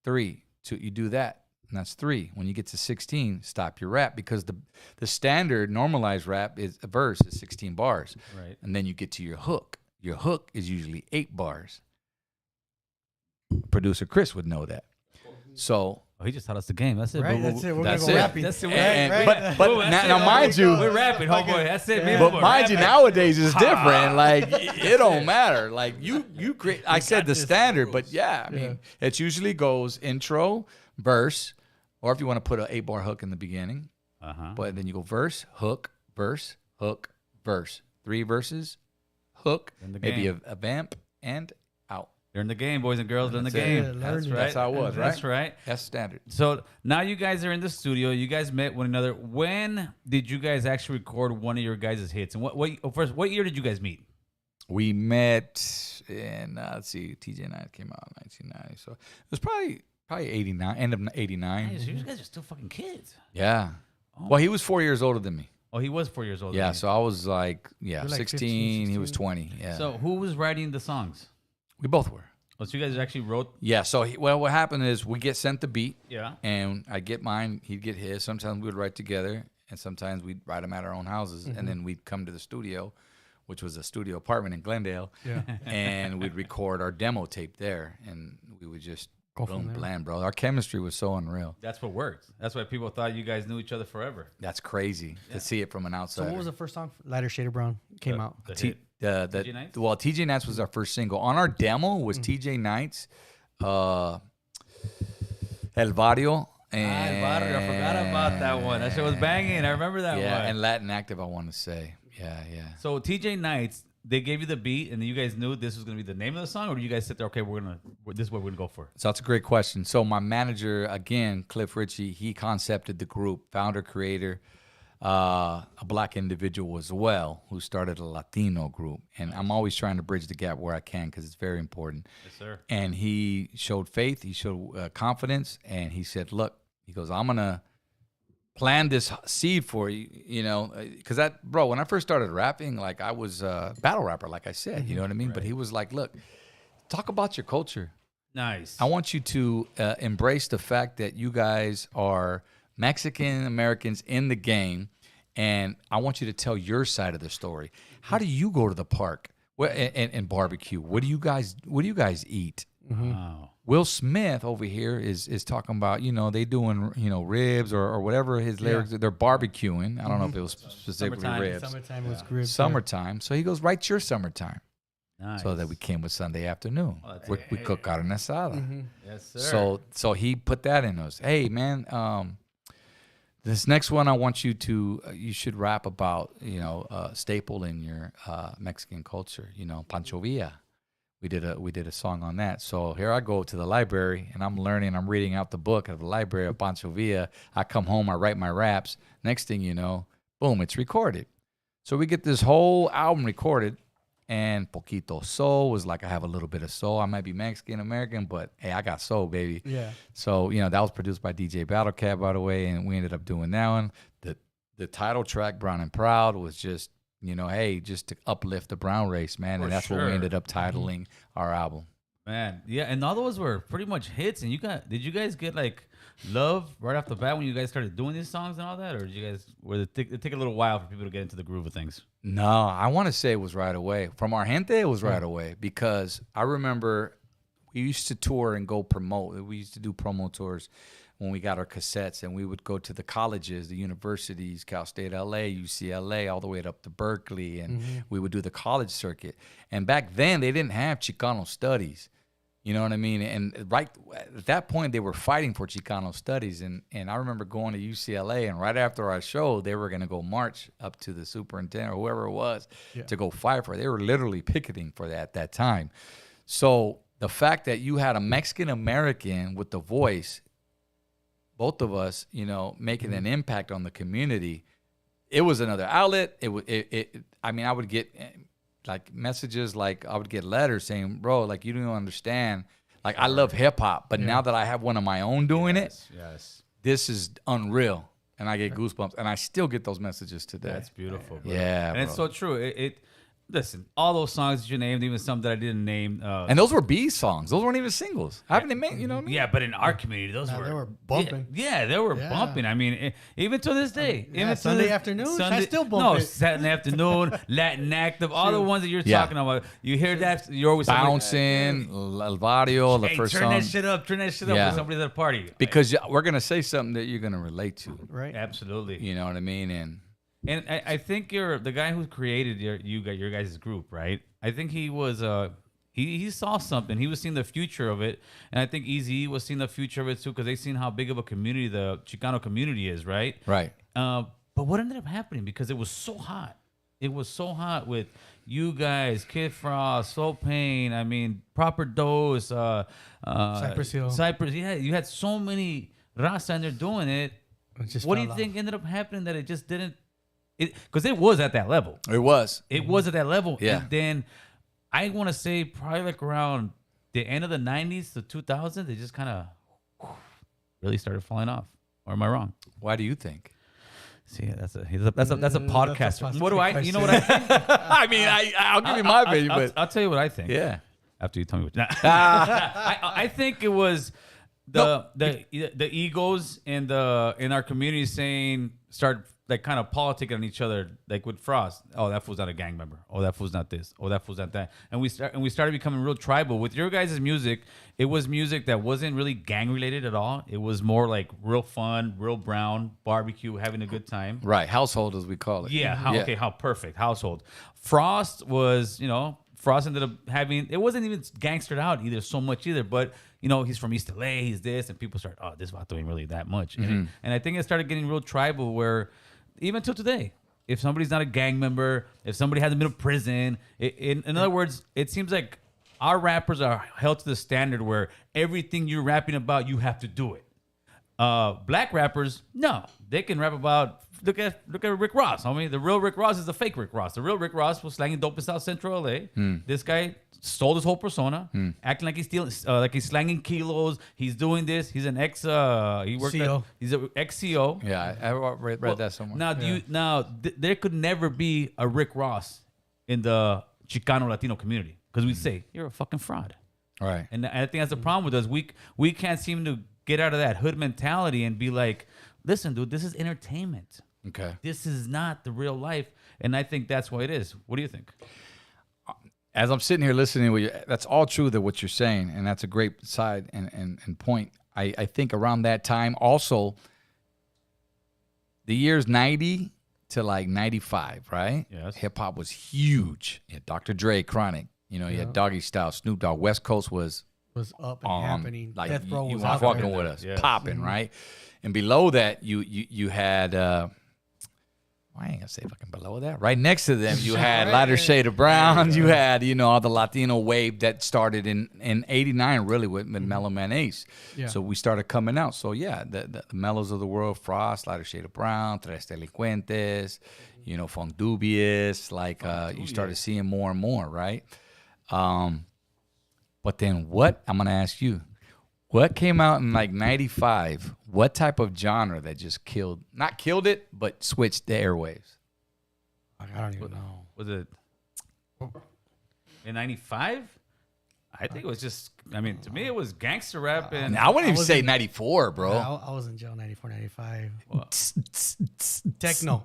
3, 2, you do that. And that's 3. When you get to 16, stop your rap, because the standard normalized rap is a verse is 16 bars. Right. And then you get to your hook. Your hook is usually 8 bars. Producer Chris would know that. So Oh, he just taught us the game. That's it. Right, that's it. We're That's gonna go it. rapping. That's it. And- Right. But That's now it. mind you, We're rapping, homeboy. That's it. Me and but Bubba mind you, rapping. nowadays it's different. Like it don't matter. Like you create. I said the standard, but yeah, I mean, it usually goes intro, verse, Or if you want to put an 8-bar hook in the beginning, but then you go verse, hook, verse, 3 verses, hook, maybe a vamp, and out. Learn the game, boys and girls. Learn the game. That's right. That's how it was, right? That's right. That's standard. So now you guys are in the studio. You guys met one another. When did you guys actually record one of your guys' hits? And what year did you guys meet? We met in, let's see, TJ Knight came out in 1990. So it was probably 89, end of 89. Hey, so you guys are still fucking kids. Yeah. Well, he was 4 years older than me. Oh, he was 4 years old. Yeah, so I was like, like 16, 15, he was 20. Yeah. So who was writing the songs? We both were. Oh, so you guys actually wrote? Yeah, so what happened is we get sent the beat. Yeah. And I'd get mine, he'd get his. Sometimes we would write together, and sometimes we'd write them at our own houses. And then we'd come to the studio, which was a studio apartment in Glendale. Yeah. And we'd record our demo tape there. And we would just Go from boom, there. bland, bro. Our chemistry was so unreal. That's what worked. That's why people thought you guys knew each other forever. That's crazy to see it from an So outsider. what was the first song? Lighter Shade of Brown came out. The T- hit. TJ Knights? Well, TJ Knights was our first single. On our demo was TJ Knights, El Barrio, and I forgot about that one. That shit was banging. I remember that yeah, one. and Latin Active, I want to say. Yeah. So TJ Knights, they gave you the beat, and then you guys knew this was gonna be the name of the song, or did you guys sit there? Okay, this is what we're gonna go for. So that's a great question. So my manager, again, Cliff Ritchie, he concepted the group, founder, creator, a black individual as well, who started a Latino group. And I'm always trying to bridge the gap where I can because it's very important. Yes, sir. And he showed faith, he showed confidence, and he said, look, he goes, I'm going to plan this seed for you, you know, because bro, when I first started rapping, like I was a battle rapper, like I said, you know what I mean? Right. But he was like, look, talk about your culture. Nice. I want you to embrace the fact that you guys are Mexican Americans in the game, and I want you to tell your side of the story. How do you go to the park and barbecue? What do you guys eat? Wow. Will Smith over here is talking about, you know, they doing, you know, ribs or whatever his lyrics. They're barbecuing. I don't know if it was specifically ribs. Summertime was ribs. Summertime. So he goes, write your summertime. Nice. So that we came with Sunday afternoon. We cook carne asada. Yes, sir. So he put that in us. Hey, man, this next one I want you to, you should rap about, you know, staple in your Mexican culture, you know, Pancho Villa. We did a song on that. So here I go to the library, and I'm reading out the book of the library of Pancho Villa. I come home, I write my raps. Next thing you know, boom, it's recorded. So we get this whole album recorded, and Poquito Soul was like, I have a little bit of soul. I might be Mexican American, but hey, I got soul, baby. Yeah. So, you know, that was produced by DJ Battlecat, by the way, and we ended up doing that one. The title track, Brown and Proud, was just, you know, hey, just to uplift the brown race, man. And that's what we ended up titling our album. Man, yeah, and all those were pretty much hits. And did you guys get like love right off the bat when you guys started doing these songs and all that, or did you guys it take a little while for people to get into the groove of things? No, I want to say it was right away. From our gente, it was right away, because I remember we used to tour and go promote. We used to do promo tours when we got our cassettes, and we would go to the colleges, the universities, Cal State LA, UCLA, all the way up to Berkeley, and we would do the college circuit. And back then, they didn't have Chicano studies. You know what I mean? And right at that point, they were fighting for Chicano studies. And I remember going to UCLA, and right after our show, they were going to go march up to the superintendent or whoever it was to go fight for it. They were literally picketing for that at that time. So the fact that you had a Mexican American with the voice, both of us, you know, making an impact on the community, it was another outlet. I mean, I would get like messages, like I would get letters saying, bro, like you don't understand. Like I love hip hop, but now that I have one of my own doing it, this is unreal. And I get goosebumps, and I still get those messages today. That's beautiful, bro. Yeah, and it's so true. Listen, all those songs that you named, even some that I didn't name. And those were B songs. Those weren't even singles. I haven't made, you know what I mean? Yeah, but in our community, they were bumping. Yeah, they were bumping. I mean, even to this day. Even Sunday afternoon, I still bump it. Saturday afternoon, Latin Active, all the ones that you're talking about. You hear that, you're always Bouncing, El Barrio, the first turn song. Turn that shit up with somebody at a party. Because we're going to say something that you're going to relate to. Right. Absolutely. You know what I mean? And I think you're the guy who created your guys' group, right? I think he was He saw something. He was seeing the future of it, and I think Eazy was seeing the future of it too, because they seen how big of a community the Chicano community is, right? Right. But what ended up happening, because it was so hot. It was so hot with you guys, Kid Frost, Soul Pain. I mean, Proper Dose, Cypress Hill. Cypress. Yeah, you had so many raza and they're doing it. What do you think ended up happening that it just didn't? Because it was at that level. It was. It was at that level. Yeah. And then I want to say probably like around the end of the 90s to 2000, they just kind of really started falling off. Or am I wrong? Why do you think? See, that's a podcast. What do I? You know what I think? I mean, I'll give you my opinion, but I'll tell you what I think. yeah. After you tell me what. I think it was the egos in our community start like kind of politicking on each other, like with Frost. Oh, that fool's not a gang member. Oh, that fool's not this. Oh, that fool's not that. And we started becoming real tribal. With your guys' music, it was music that wasn't really gang related at all. It was more like real fun, real brown, barbecue, having a good time. Right. Household, as we call it. Yeah. Okay. How perfect. Household. Frost was, Frost ended up having, it wasn't even gangstered out either so much either, but he's from East LA, he's this, and people start, oh, this vato ain't really that much. And I think it started getting real tribal where even till today, if somebody's not a gang member, if somebody hasn't been to prison, in other words, it seems like our rappers are held to the standard where everything you're rapping about, you have to do it. Black rappers, no, they can rap about. Look at Rick Ross. I mean, the real Rick Ross is the fake Rick Ross. The real Rick Ross was slanging dope in South Central LA. This guy stole his whole persona, acting like he's stealing, like he's slanging kilos. He's doing this. He's an ex. He worked. He's an ex CO. Yeah, I read that somewhere. Now, there could never be a Rick Ross in the Chicano Latino community because we say you're a fucking fraud. Right. And I think that's the problem with us. We can't seem to get out of that hood mentality and be like, listen, dude, this is entertainment. Okay. This is not the real life. And I think that's why it is. What do you think? As I'm sitting here listening with you, that's all true that what you're saying, and that's a great side and point. I think around that time also, the years 90 to like 95, right? Yes. Hip hop was huge. You had Dr. Dre, Chronic. You had Doggy Style, Snoop Dogg. West Coast was up and happening. Like Death Row you was were out fucking there. with us, Yes. popping, right? And below that, you had. I ain't gonna say fucking below that. Right next to them, you had Lighter Shade of Brown. You had, all the Latino wave that started in '89, really, with Mellow Man Ace. Yeah. So we started coming out. So yeah, the Mellows of the world, Frost, Lighter Shade of Brown, Tres Delincuentes, Funk Dubious. Like you started seeing more and more, right? But then what? I'm gonna ask you. What came out in like 95? What type of genre that just not killed it, but switched the airwaves? I don't even know. Was it in 95? I think it was just, to me, it was gangster rap. And I wouldn't even say 94, bro. I was in jail 94, 95. Techno.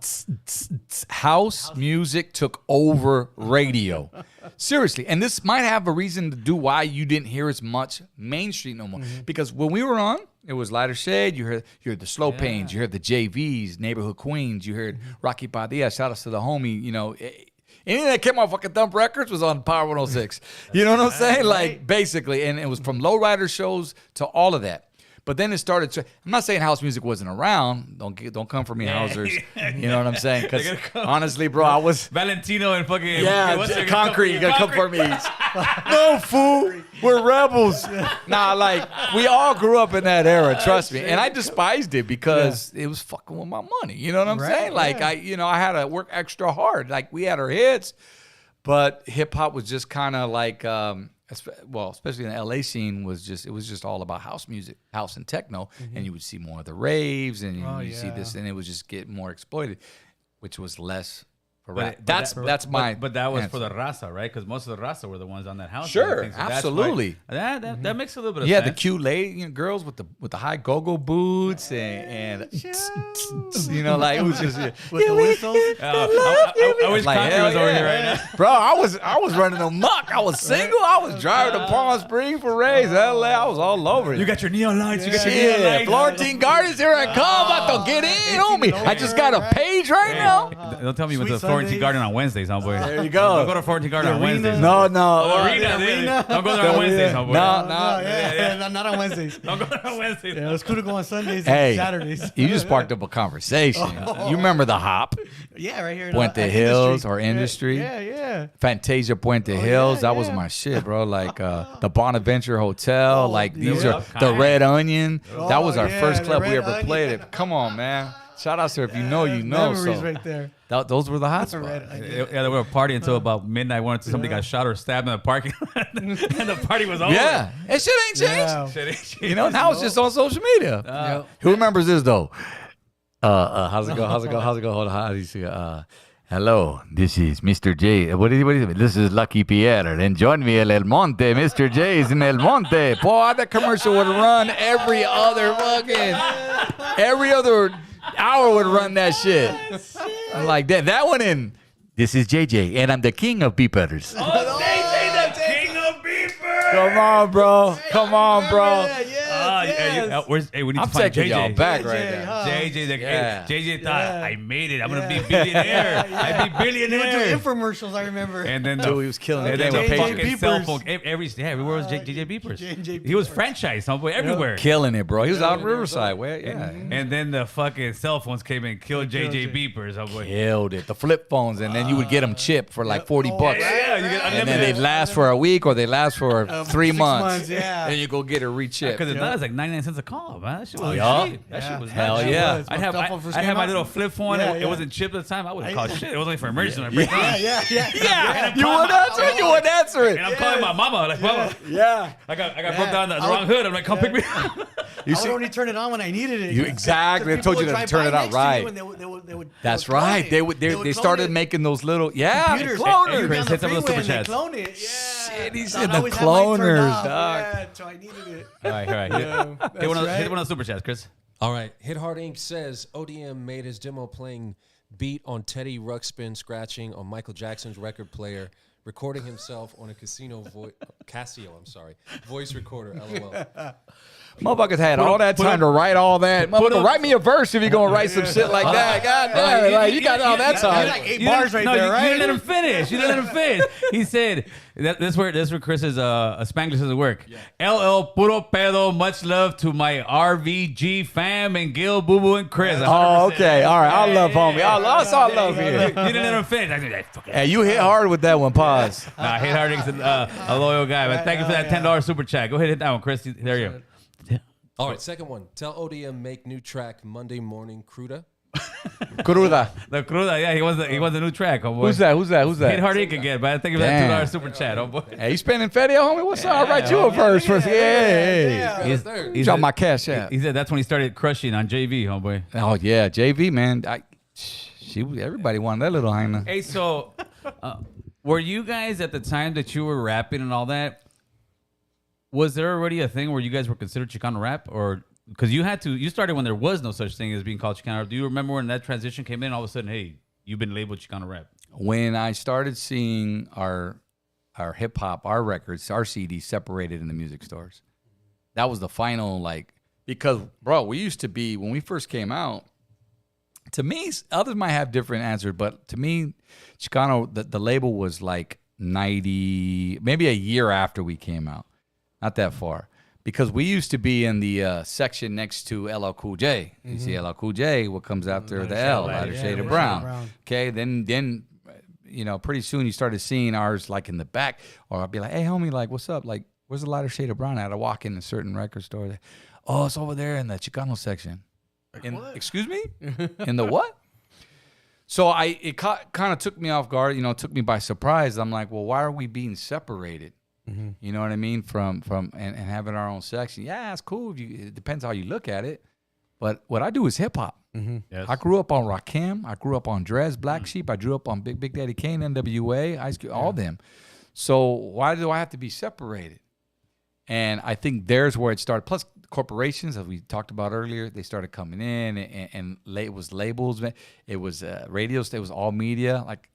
House music took over radio. Seriously. And this might have a reason to do why you didn't hear as much mainstream no more. Because when we were on, it was Lighter Shade. You heard the Slow Pains. You heard the JVs, Neighborhood Queens. You heard Rocky Padilla. Shout out to the homie, anything that came off fucking Thump Records was on Power 106. You know what I'm saying? Like, basically. And it was from lowrider shows to all of that. But then it started to, I'm not saying house music wasn't around. Don't come for me, Housers. You know what I'm saying? Because honestly, bro, I was... Valentino and fucking... Yeah, Concrete. You got to come for me. No, fool. We're rebels. Nah, like, we all grew up in that era, trust me. And I despised it because it was fucking with my money. You know what I'm saying? Like, I had to work extra hard. Like, we had our hits, but hip-hop was just kind of like... especially in the LA scene, it was just all about house music, house and techno, and you would see more of the raves, and you see this, and it would just get more exploited, which was less for rap. That's my. But that was answer. for the raza, right? Because most of the raza were the ones on that house. Sure, music, so absolutely. That makes a little bit of Yeah, sense. the cute lady girls with the high go-go boots and like it was just With the whistles. I wish Like, Concrete hell was over yeah. here right now. Bro, I was running amok. I was single. I was driving to Palm Springs for Rays, LA. I was all over it. You got your neon lights. You got your neon Yeah, lights. Florentine Gardens, here I come. About to get in on me. I just got a page right now. Don't tell me you went to Sweet Florentine Garden on Wednesdays, homeboy. There you go. Don't go to Florentine Garden on Wednesdays. No. Arena. Don't go there on Wednesdays, homeboy. No, not on Wednesdays. Don't go there on Wednesdays. Yeah, it's cool to go on Sundays Hey, and Saturdays. you just sparked up a conversation. You remember the Hop, Yeah, right here. Puente at Hills or Industry? Yeah. Fantasia Puente Hills. yeah, That was yeah. my shit, bro. Like the Bonaventure Hotel. Like these yeah. are the Red Onion. That was our yeah, first the club we Red ever Onion. played at. Come on, man. Shout out to if you know, you know. Memories So right there. those were the hot spots. Red Onion. Yeah, they were partying until about midnight. Somebody got shot or stabbed in the parking lot, and the party was over. Yeah, and shit ain't changed. Yeah. Shit ain't changed. You know, now it's just on social media. Who remembers this though? How's it go? Hold on. How do you say? Hello, this is Mr. J. What is it? This is Lucky Pierre, and join me in El Monte. Mr. J is in El Monte. Boy, that commercial would run every other hour would run that shit. I'm like that. That one in. This is JJ, and I'm the king of beepers. Oh, JJ, the king of beepers. Come on, bro. We need I'm to find taking JJ. y'all back right now. JJ, JJ thought I made it. I'm gonna be billionaire. I be They would do billionaire. infomercials, I remember. And then Dude, he was killing it. and then They the were fucking Beepers. cell phone. Everywhere was JJ Beepers. JJ He was Beepers. franchised, homeboy, everywhere. Killing it, bro. He was out in Riverside. Where? Yeah. And then the fucking cell phones came and killed JJ Beepers, homeboy. Killed it. The flip phones, and then you would get them chipped for like $40. Yeah, you get And then unlimited. they'd last for a week or they last for 3 6 months. months, yeah. And you go get it rechipped. Because it's like 99 cents a call, man. That shit was yeah. cheap. That shit was Hell nuts. yeah. was. I'd have, Flip phone first I'd have came my out. little flip phone. Yeah, It yeah. wasn't chipped at the time. I would have called shit. It was only for emergency. Like, Yeah. You would answer it. You would answer it. And I'm calling my mama. Like, mama, Yeah. I got broke down the wrong hood. I'm like, come pick me up. You I see? would only turn it on when I needed it. You- exactly. They People told you would to drive turn by it out next to you right. and they would That's clone right. it. They would they clone started it. making those little Computers. cloners. You're Chris, down hit the some of those freeway super and they chats. clone it. Yeah. Shit, he So said I'd the always have mine turned cloners, off. dog. Yeah, so I needed it. All right. Hit one of those super chats, Chris. All right. Hit Hard Inc. says ODM made his demo playing beat on Teddy Ruxpin scratching on Michael Jackson's record player, recording himself on a Casio, voice recorder, LOL. Motherfuckers had all that time to write all that. Motherfucker, write me a verse if you're gonna write some shit like that. God damn it, like you got all that You're time. like 8 bars right there, You right? didn't let him finish. He said, this where Chris's Spanglish doesn't work. LL puro pedo. Much love to my RVG fam and Gil, Boo Boo, and Chris. Oh, okay, all right. I love homie. That's all love You here. didn't let him finish. I said, fuck it. Hey, you hit hard with that one. Pause. Nah, Hit Harding's a loyal guy, man. Thank you for that $10 super chat. Go ahead, hit that one, Chris. There you go. All right, second one. Tell ODM make new track Monday morning Cruda. Cruda. The Cruda, yeah, he was the new track, oh boy. Who's that? Hit Harding again, man. Thank you for that Damn. $2 super chat, oh boy. Hey, you spending Fetty, homie? What's up? I'll write you a verse first. Yeah. He Drop said- my cash out. He said that's when he started crushing on JV, homeboy. Oh yeah, JV man. Everybody wanted that little hyena. Hey, so were you guys at the time that you were rapping and all that? Was there already a thing where you guys were considered Chicano rap, or because you started when there was no such thing as being called Chicano rap? Do you remember when that transition came in? All of a sudden, hey, you've been labeled Chicano rap. When I started seeing our hip hop, our records, our CDs separated in the music stores, that was the final because bro, we used to be when we first came out. To me, others might have different answers, but to me, Chicano, the label was like 90, maybe a year after we came out. Not that far. Because we used to be in the section next to LL Cool J. You see LL Cool J, what comes after the L, lighter shade of brown. Okay, then pretty soon you started seeing ours like in the back. Or I'd be like, hey, homie, like, what's up? Like, where's the lighter shade of brown at? I walk in a certain record store. Oh, it's over there in the Chicano section. Excuse me? In the what? So it kind of took me off guard, took me by surprise. I'm like, well, why are we being separated? Mm-hmm. You know what I mean? From and having our own section. Yeah, it's cool. It depends how you look at it. But what I do is hip hop. Mm-hmm. Yes. I grew up on Rakim. I grew up on Drez, Black Sheep. I grew up on Big Daddy Kane, NWA, Ice Cube, all them. So why do I have to be separated? And I think there's where it started. Plus, corporations, as we talked about earlier, they started coming in, and it was labels. It was radios. It was all media. Like,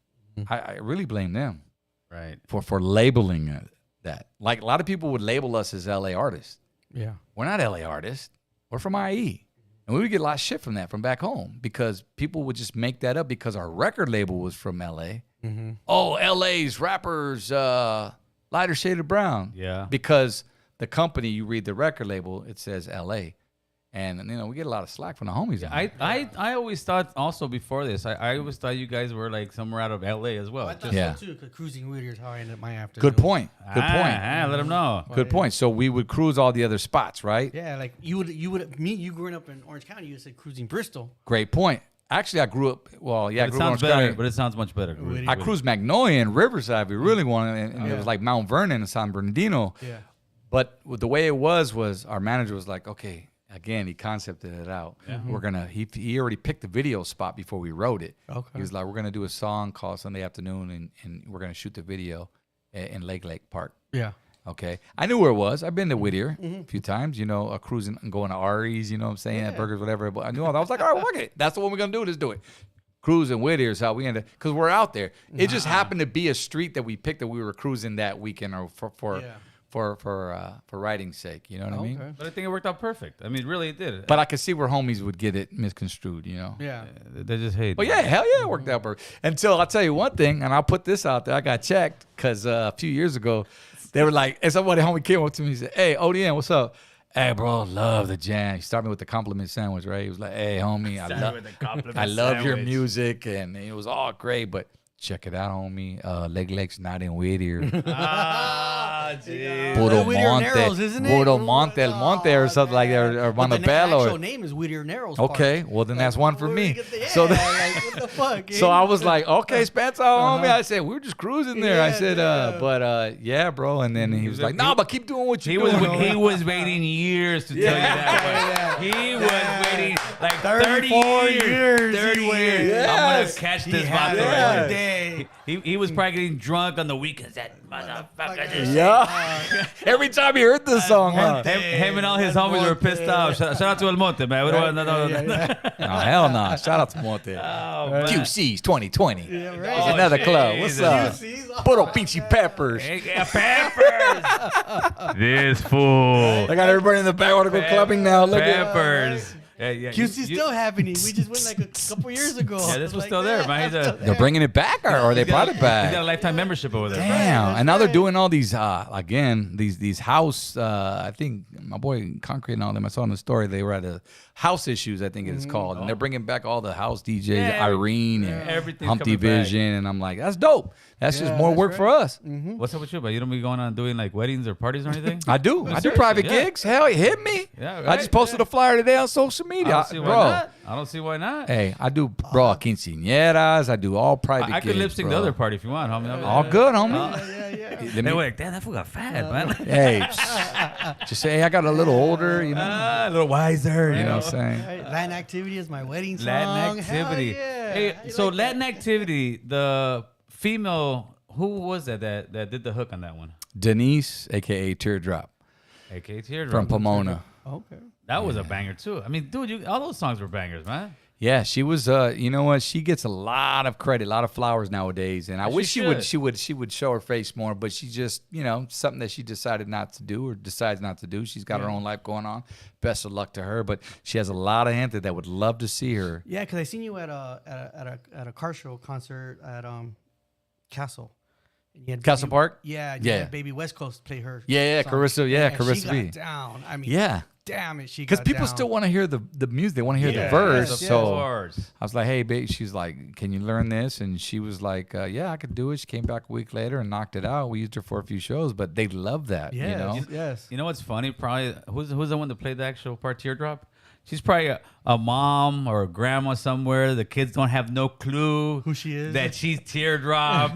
I really blame them, right, for labeling that. Like, a lot of people would label us as LA artists. Yeah, we're not LA artists. We're from IE, And we would get a lot of shit from that from back home because people would just make that up because our record label was from L.A. Mm-hmm. Oh, L.A.'s rappers, lighter shade of brown. Yeah. Because the company, you read the record label, it says L.A. And, we get a lot of slack from the homies. I always thought also before this, I always thought you guys were like somewhere out of LA as well. I thought so too, because cruising Whittier is how I ended up my afternoon. Good point. Let them know. Good point. So we would cruise all the other spots, right? Yeah, like you growing up in Orange County, you would say cruising Bristol. Great point. Actually, I grew up, I grew up in Orange County. But it sounds much better. I cruised Magnolia and Riverside. We really wanted, and it was like Mount Vernon and San Bernardino. Yeah. But the way it was our manager was like, okay, again, he concepted it out. We're gonna. He already picked the video spot before we wrote it. Okay. He was like, we're gonna do a song called Sunday Afternoon, and we're gonna shoot the video in Lake Park. Yeah. Okay. I knew where it was. I've been to Whittier a few times. Cruising and going to Ari's. You know what I'm saying? At Burgers, whatever. But I knew all that. I was like, all right, fuck it. That's the one we're gonna do. Let's do it. Cruising Whittier is how we ended because we're out there. It just happened to be a street that we picked that we were cruising that weekend or for writing's sake, you know what I mean? But I think it worked out perfect. I mean, really, it did. But I could see where homies would get it misconstrued, you know? Yeah. They just hate. But yeah, hell yeah, it worked out perfect. Until I'll tell you one thing, and I'll put this out there. I got checked because a few years ago, they were like, and somebody homie came up to me and said, hey, ODM, what's up? Hey, bro, love the jam. He started me with the compliment sandwich, right? He was like, hey, homie, I love your music, and it was all great, but check it out, homie. Leg's not in Whittier. Puro Monte, El Monte, or something like that, or Montebello. The actual name is Whittier Narrows. Okay, well then that's one for me. So what the fuck? So I was like, okay, Spencer, homie. I said we were just cruising there. I said, yeah, bro. And then he was like, no, but keep doing what you doing. He was waiting years to tell you that. He was waiting like 34 years. 30 years. Yes. I'm gonna catch this vato one day. He was probably getting drunk on the weekends. That motherfucker just Every time he heard this song, him and all his homies were pissed off. Shout out to El Monte, man. Oh, hell no. Shout out to Monte. QC's 2020. Yeah, right. It's another club. What's up? Puro Pinchy Peppers. Peppers. This fool. I got everybody in the back want to go clubbing now. Look at Peppers. QC's still happening. We just went like a couple years ago. Yeah, this was still there, man. They're bringing it back, or they brought it back? He's got a lifetime membership over there. Damn. And now they're doing all these, again, these house, I think my boy Concrete and all them, I saw in the story, they were at a House Issues, I think it's called. And they're bringing back all the house DJs, Irene and Humpty Vision. And I'm like, that's dope. That's just more work for us. What's up with you, but you don't be going on doing like weddings or parties or anything? I do. I do private gigs. Hell, hit me. Yeah, I just posted a flyer today on social media. I don't see why not. Hey, I do, quinceañeras. I do all private gigs. I could lip sync the other party if you want, homie. All good, homie. They were like, damn, that fool got fat, man. Hey, just say, hey, I got a little older, you know. A little wiser. You know what I'm saying? Latin Activity is my wedding song. Latin Activity. Hell yeah. Hey, so Latin Activity, the female, who was that did the hook on that one? Denise, a.k.a. Teardrop. A.k.a. Teardrop. From Pomona. Okay. That was a banger, too. I mean, dude, all those songs were bangers, man. Yeah, she was. You know what? She gets a lot of credit, a lot of flowers nowadays, and I wish she would show her face more. But she just, something that she decided not to do or decides not to do. She's got her own life going on. Best of luck to her. But she has a lot of gente that would love to see her. Yeah, because I seen you at a car show concert at Castle. Castle Park. Yeah, you had Baby West Coast play her. Yeah, song. Carissa. Yeah, Carissa she B. got down. I mean, damn it, she because people still want to hear the music. They want to hear the verse. So I was like, hey, babe. She's like, can you learn this? And she was like, yeah, I could do it. She came back a week later and knocked it out. We used her for a few shows, but they love that. Yes, you know? Yes. You know what's funny? Probably who's the one that played the actual part Teardrop? She's probably a mom or a grandma somewhere. The kids don't have no clue who she is. That she's Teardrop.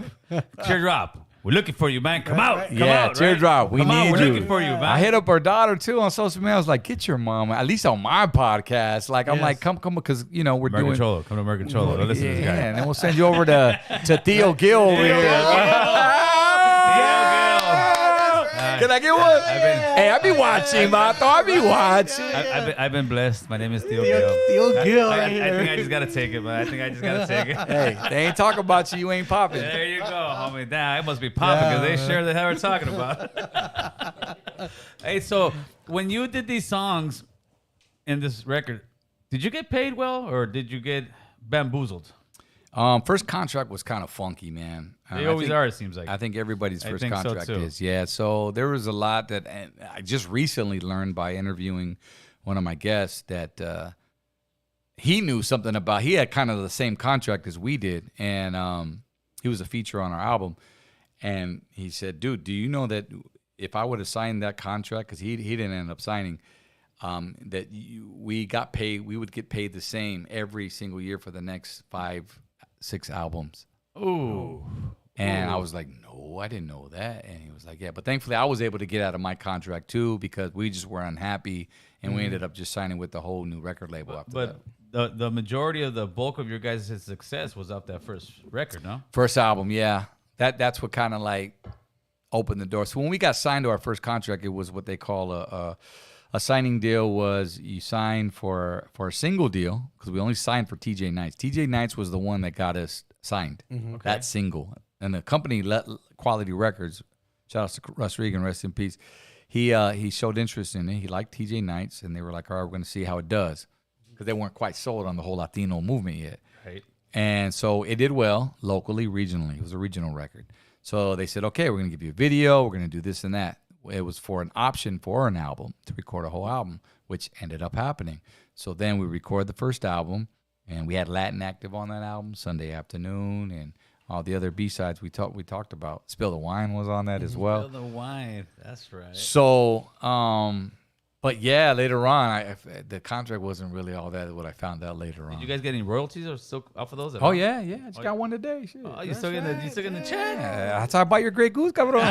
Teardrop. We're looking for you, man. Come out. Come out, Teardrop. Right? We need you. We're looking for you, man. I hit up her daughter too on social media. I was like, get your mom, at least on my podcast. Like, I'm like, come, because we're American doing. Cholo. Come to American Cholo. Listen to this guy. And then we'll send you over to Theo Gill over here. Can I get one? I be watching, Vato. I be watching. I've been blessed. My name is Theo Gill. Theo Gill. I think I just gotta take it, man. Hey, they ain't talking about you. You ain't popping. There you go, homie. Damn, it must be popping because they sure the hell are talking about. Hey, so when you did these songs in this record, Did you get paid well, or did you get bamboozled? First contract was kind of funky, man. They always are, it seems like. I think everybody's I first think so, contract too. is. Yeah, so there was a lot that and I just recently learned by interviewing one of my guests that he knew something about. He had kind of the same contract as we did, and he was a feature on our album. And he said, dude, do you know that if I would have signed that contract, because he didn't end up signing, that we got paid, we would get paid the same every single year for the next 5-6 albums. Ooh. And I was like, no, I didn't know that. And he was like, yeah. But thankfully, I was able to get out of my contract, too, because we just were unhappy. And we ended up just signing with the whole new record label after that. But the majority of the bulk of your guys' success was off that first record, no? First album, yeah. That's what kind of like opened the door. So when we got signed to our first contract, it was what they call a signing deal. Was you sign for a single deal, because we only signed for TJ Knights. TJ Knights was the one that got us signed. That single. And the company, Quality Records, shout out to Russ Regan, rest in peace. He showed interest in it. He liked TJ Knights, and they were like, all right, we're going to see how it does, because they weren't quite sold on the whole Latino movement yet. Right. And so it did well locally, regionally. It was a regional record. So they said, okay, we're going to give you a video. We're going to do this and that. It was for an option for an album, to record a whole album, which ended up happening. So then we recorded the first album, and we had Latin Active on that album, Sunday Afternoon, and all the other B-sides we talked about. Spill the Wine was on that as well. Spill the Wine. That's right. So, but yeah, later on, the contract wasn't really all that. What I found out later on. Did you guys get any royalties or still off of those? Oh yeah. I just got one today. Shit. Oh, you still getting the check? Yeah, that's how I buy your Grey Goose, cabrón.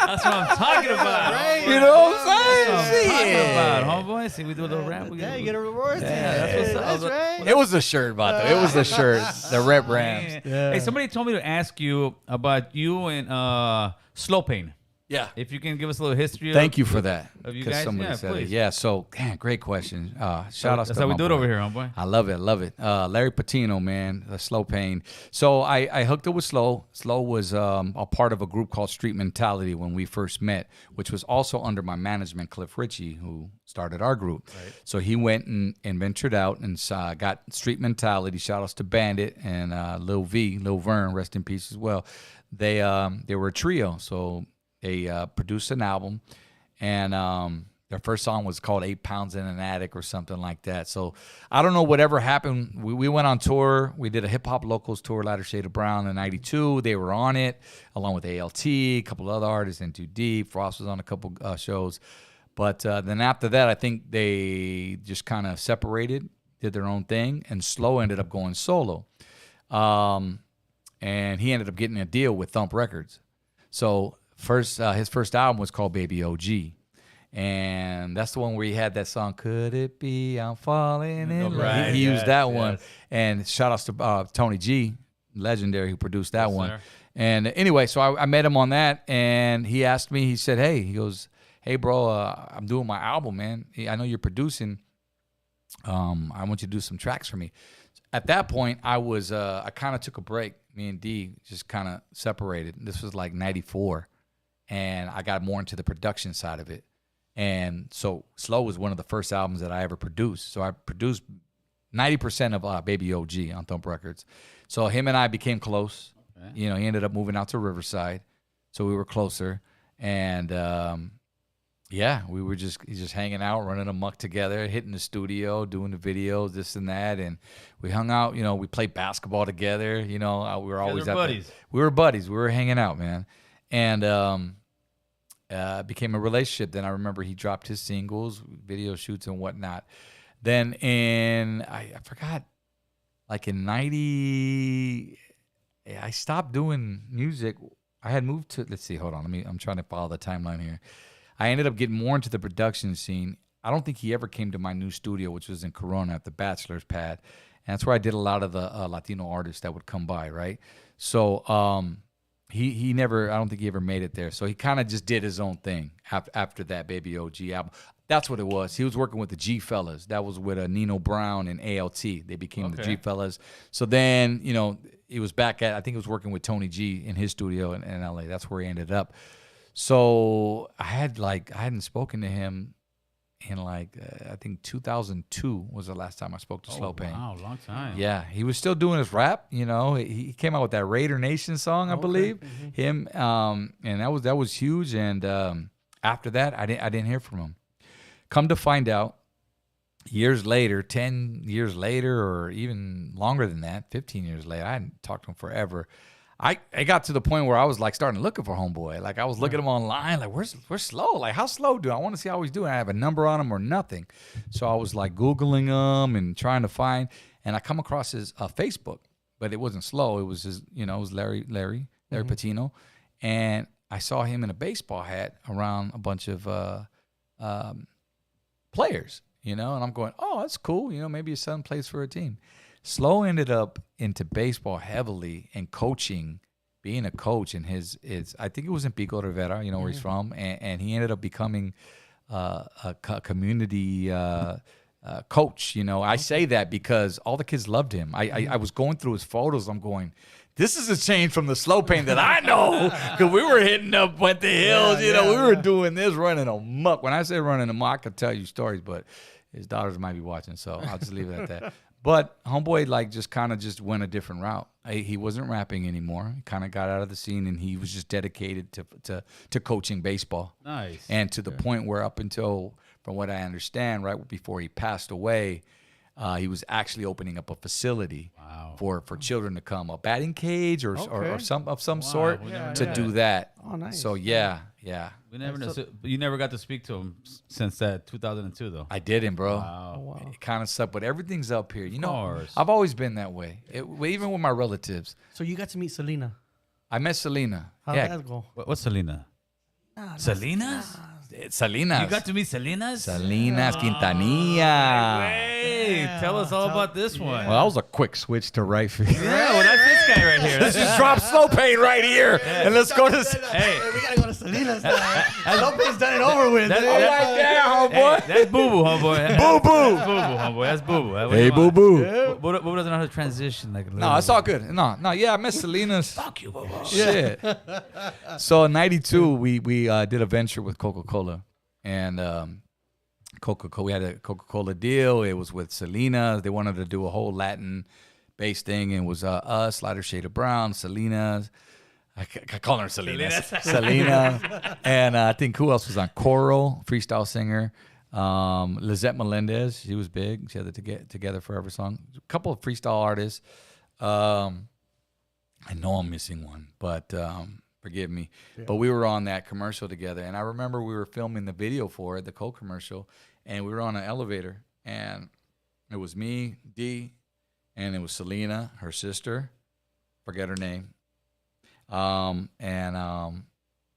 That's what I'm talking about. Right. You know what I'm saying? That's what I'm talking Shit. about, homeboy. See, we do a little rap. Yeah, you get a reward. That's what's up. That's right. It was the shirt, Vato. It was the shirt. The Rep Rams. Man. Yeah. Hey, somebody told me to ask you about you and Slow Pain. Yeah. If you can give us a little history. Thank you for that. Of you Because guys? somebody Yeah, said it. please. Yeah. So, man, great question. Shout out to That's how we my do it boy. over here, homeboy. I love it. Love it. Larry Patino, man, Slow Pain. So I hooked up with Slow. Slow was a part of a group called Street Mentality when we first met, which was also under my management, Cliff Ritchie, who started our group. Right. So he went and ventured out and got Street Mentality. Shout outs to Bandit and Lil Vern, rest in peace as well. They were a trio. So they produced an album, and their first song was called 8 Pounds in an Attic or something like that. So I don't know whatever happened. We went on tour. We did a hip-hop locals tour, Lighter Shade of Brown in 92. They were on it, along with ALT, a couple other artists, In Too Deep. Frost was on a couple shows. But then after that, I think they just kind of separated, did their own thing, and Slow ended up going solo. And he ended up getting a deal with Thump Records. So his first album was called Baby OG. And that's the one where he had that song, Could It Be I'm Falling in Love? Right, He used that one. yes. And shout outs to Tony G, legendary, who produced that one. sir. And anyway, so I met him on that, and he asked me, he said, he goes, hey, bro, I'm doing my album, man. I know you're producing. I want you to do some tracks for me. At that point, I kind of took a break. Me and D just kind of separated. This was like 94, and I got more into the production side of it. And so Slow was one of the first albums that I ever produced. So I produced 90% of Baby OG on Thump Records. So him and I became close. Okay. You know, he ended up moving out to Riverside, so we were closer. And we were just hanging out, running amok together, hitting the studio, doing the videos, this and that. And we hung out, you know, we played basketball together. You know, we were always buddies. We were buddies. We were hanging out, man. And became a relationship. Then I remember he dropped his singles, video shoots and whatnot. Then I forgot, like in 90, I stopped doing music. I had moved to, let's see, hold on. I'm trying to follow the timeline here. I ended up getting more into the production scene. I don't think he ever came to my new studio, which was in Corona at the Bachelor's Pad. And that's where I did a lot of the Latino artists that would come by, right? So he never, I don't think he ever made it there. So he kind of just did his own thing after that Baby OG album. That's what it was. He was working with the G Fellas. That was with Nino Brown and ALT. They became the G Fellas. So then, you know, he was back at, I think he was working with Tony G in his studio in LA. That's where he ended up. So I hadn't spoken to him in like I think 2002 was the last time I spoke to Slow Pain. Wow, long time. Yeah, he was still doing his rap. You know, he came out with that Raider Nation song, I believe. Him, and that was huge. And after that, I didn't hear from him. Come to find out, years later, 10 years later, or even longer than that, 15 years later, I hadn't talked to him forever. I got to the point where I was like starting looking for Homeboy. Like I was looking him online, like where's Slow? Like how Slow do I want to see how he's doing? I have a number on him or nothing. So I was like Googling him and trying to find, and I come across his Facebook, but it wasn't Slow. It was his, it was Larry Patino, and I saw him in a baseball hat around a bunch of players, and I'm going, oh, that's cool. Maybe his son plays for a team. Slow ended up into baseball heavily and coaching, being a coach in his I think it was in Pico Rivera, where he's from, and he ended up becoming a community coach. I say that because all the kids loved him. I was going through his photos. I'm going, this is a change from the Slow Pain that I know, because we were hitting up Puente Hills. We were doing this, running amok. When I say running amok, I could tell you stories, but his daughters might be watching, so I'll just leave it at that. But Homeboy just went a different route. He wasn't rapping anymore. He kind of got out of the scene, and he was just dedicated to coaching baseball. Nice. And to the point where up until, from what I understand, right before he passed away, he was actually opening up a facility for children to come, a batting cage or some sort to do that. Oh, nice. So yeah. We never you never got to speak to him since that 2002 though. I didn't, bro. Wow. It kind of sucked, but everything's up here. course. I've always been that way, even with my relatives. So you got to meet Selena. I met Selena. How'd that go? What's Selena? Salinas? Salinas. You got to meet Salinas? Salinas Quintanilla. Hey, tell us all about this one. Well, that was a quick switch to right field. Yeah, well, that's this guy right here. Let's just drop Slow Pain right here, and let's go to. Hey, We gotta go to Selena's now. Lopez done it over with. homeboy. That's Boo Boo, homeboy. Boo Boo. Boo Boo, homeboy. That's Boo Boo. Hey, Boo Boo. What doesn't know how to transition? No, it's all good. No, yeah, I met Salinas. Fuck you, Boo Boo. Shit. So in '92, we did a venture with Coca-Cola, and Coca-Cola. We had a Coca-Cola deal. It was with Selena. They wanted to do a whole Latin-based thing, and it was us, Lighter Shade of Brown, Selena's. I call her Selena's. Selena. And I think who else was on? Coral, freestyle singer. Lizette Melendez. She was big. She had the Together Forever song. A couple of freestyle artists. I know I'm missing one, but forgive me. Yeah. But we were on that commercial together. And I remember we were filming the video for it, the Coke commercial. And we were on an elevator, and it was me, Dee, and it was Selena, her sister, forget her name. No,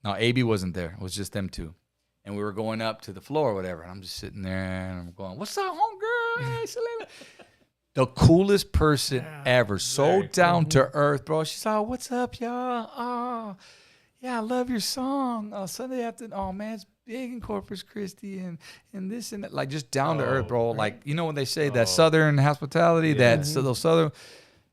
AB wasn't there. It was just them two. And we were going up to the floor or whatever, and I'm just sitting there, and I'm going, what's up, homegirl? Hey, Selena. The coolest person ever. So down to earth, bro. She's like, what's up, y'all? Oh, yeah, I love your song. Sunday afternoon. Oh, man, it's big in Corpus Christi and this and that. Like, just down to earth, bro. Like, you know when they say that Southern hospitality, those Southern.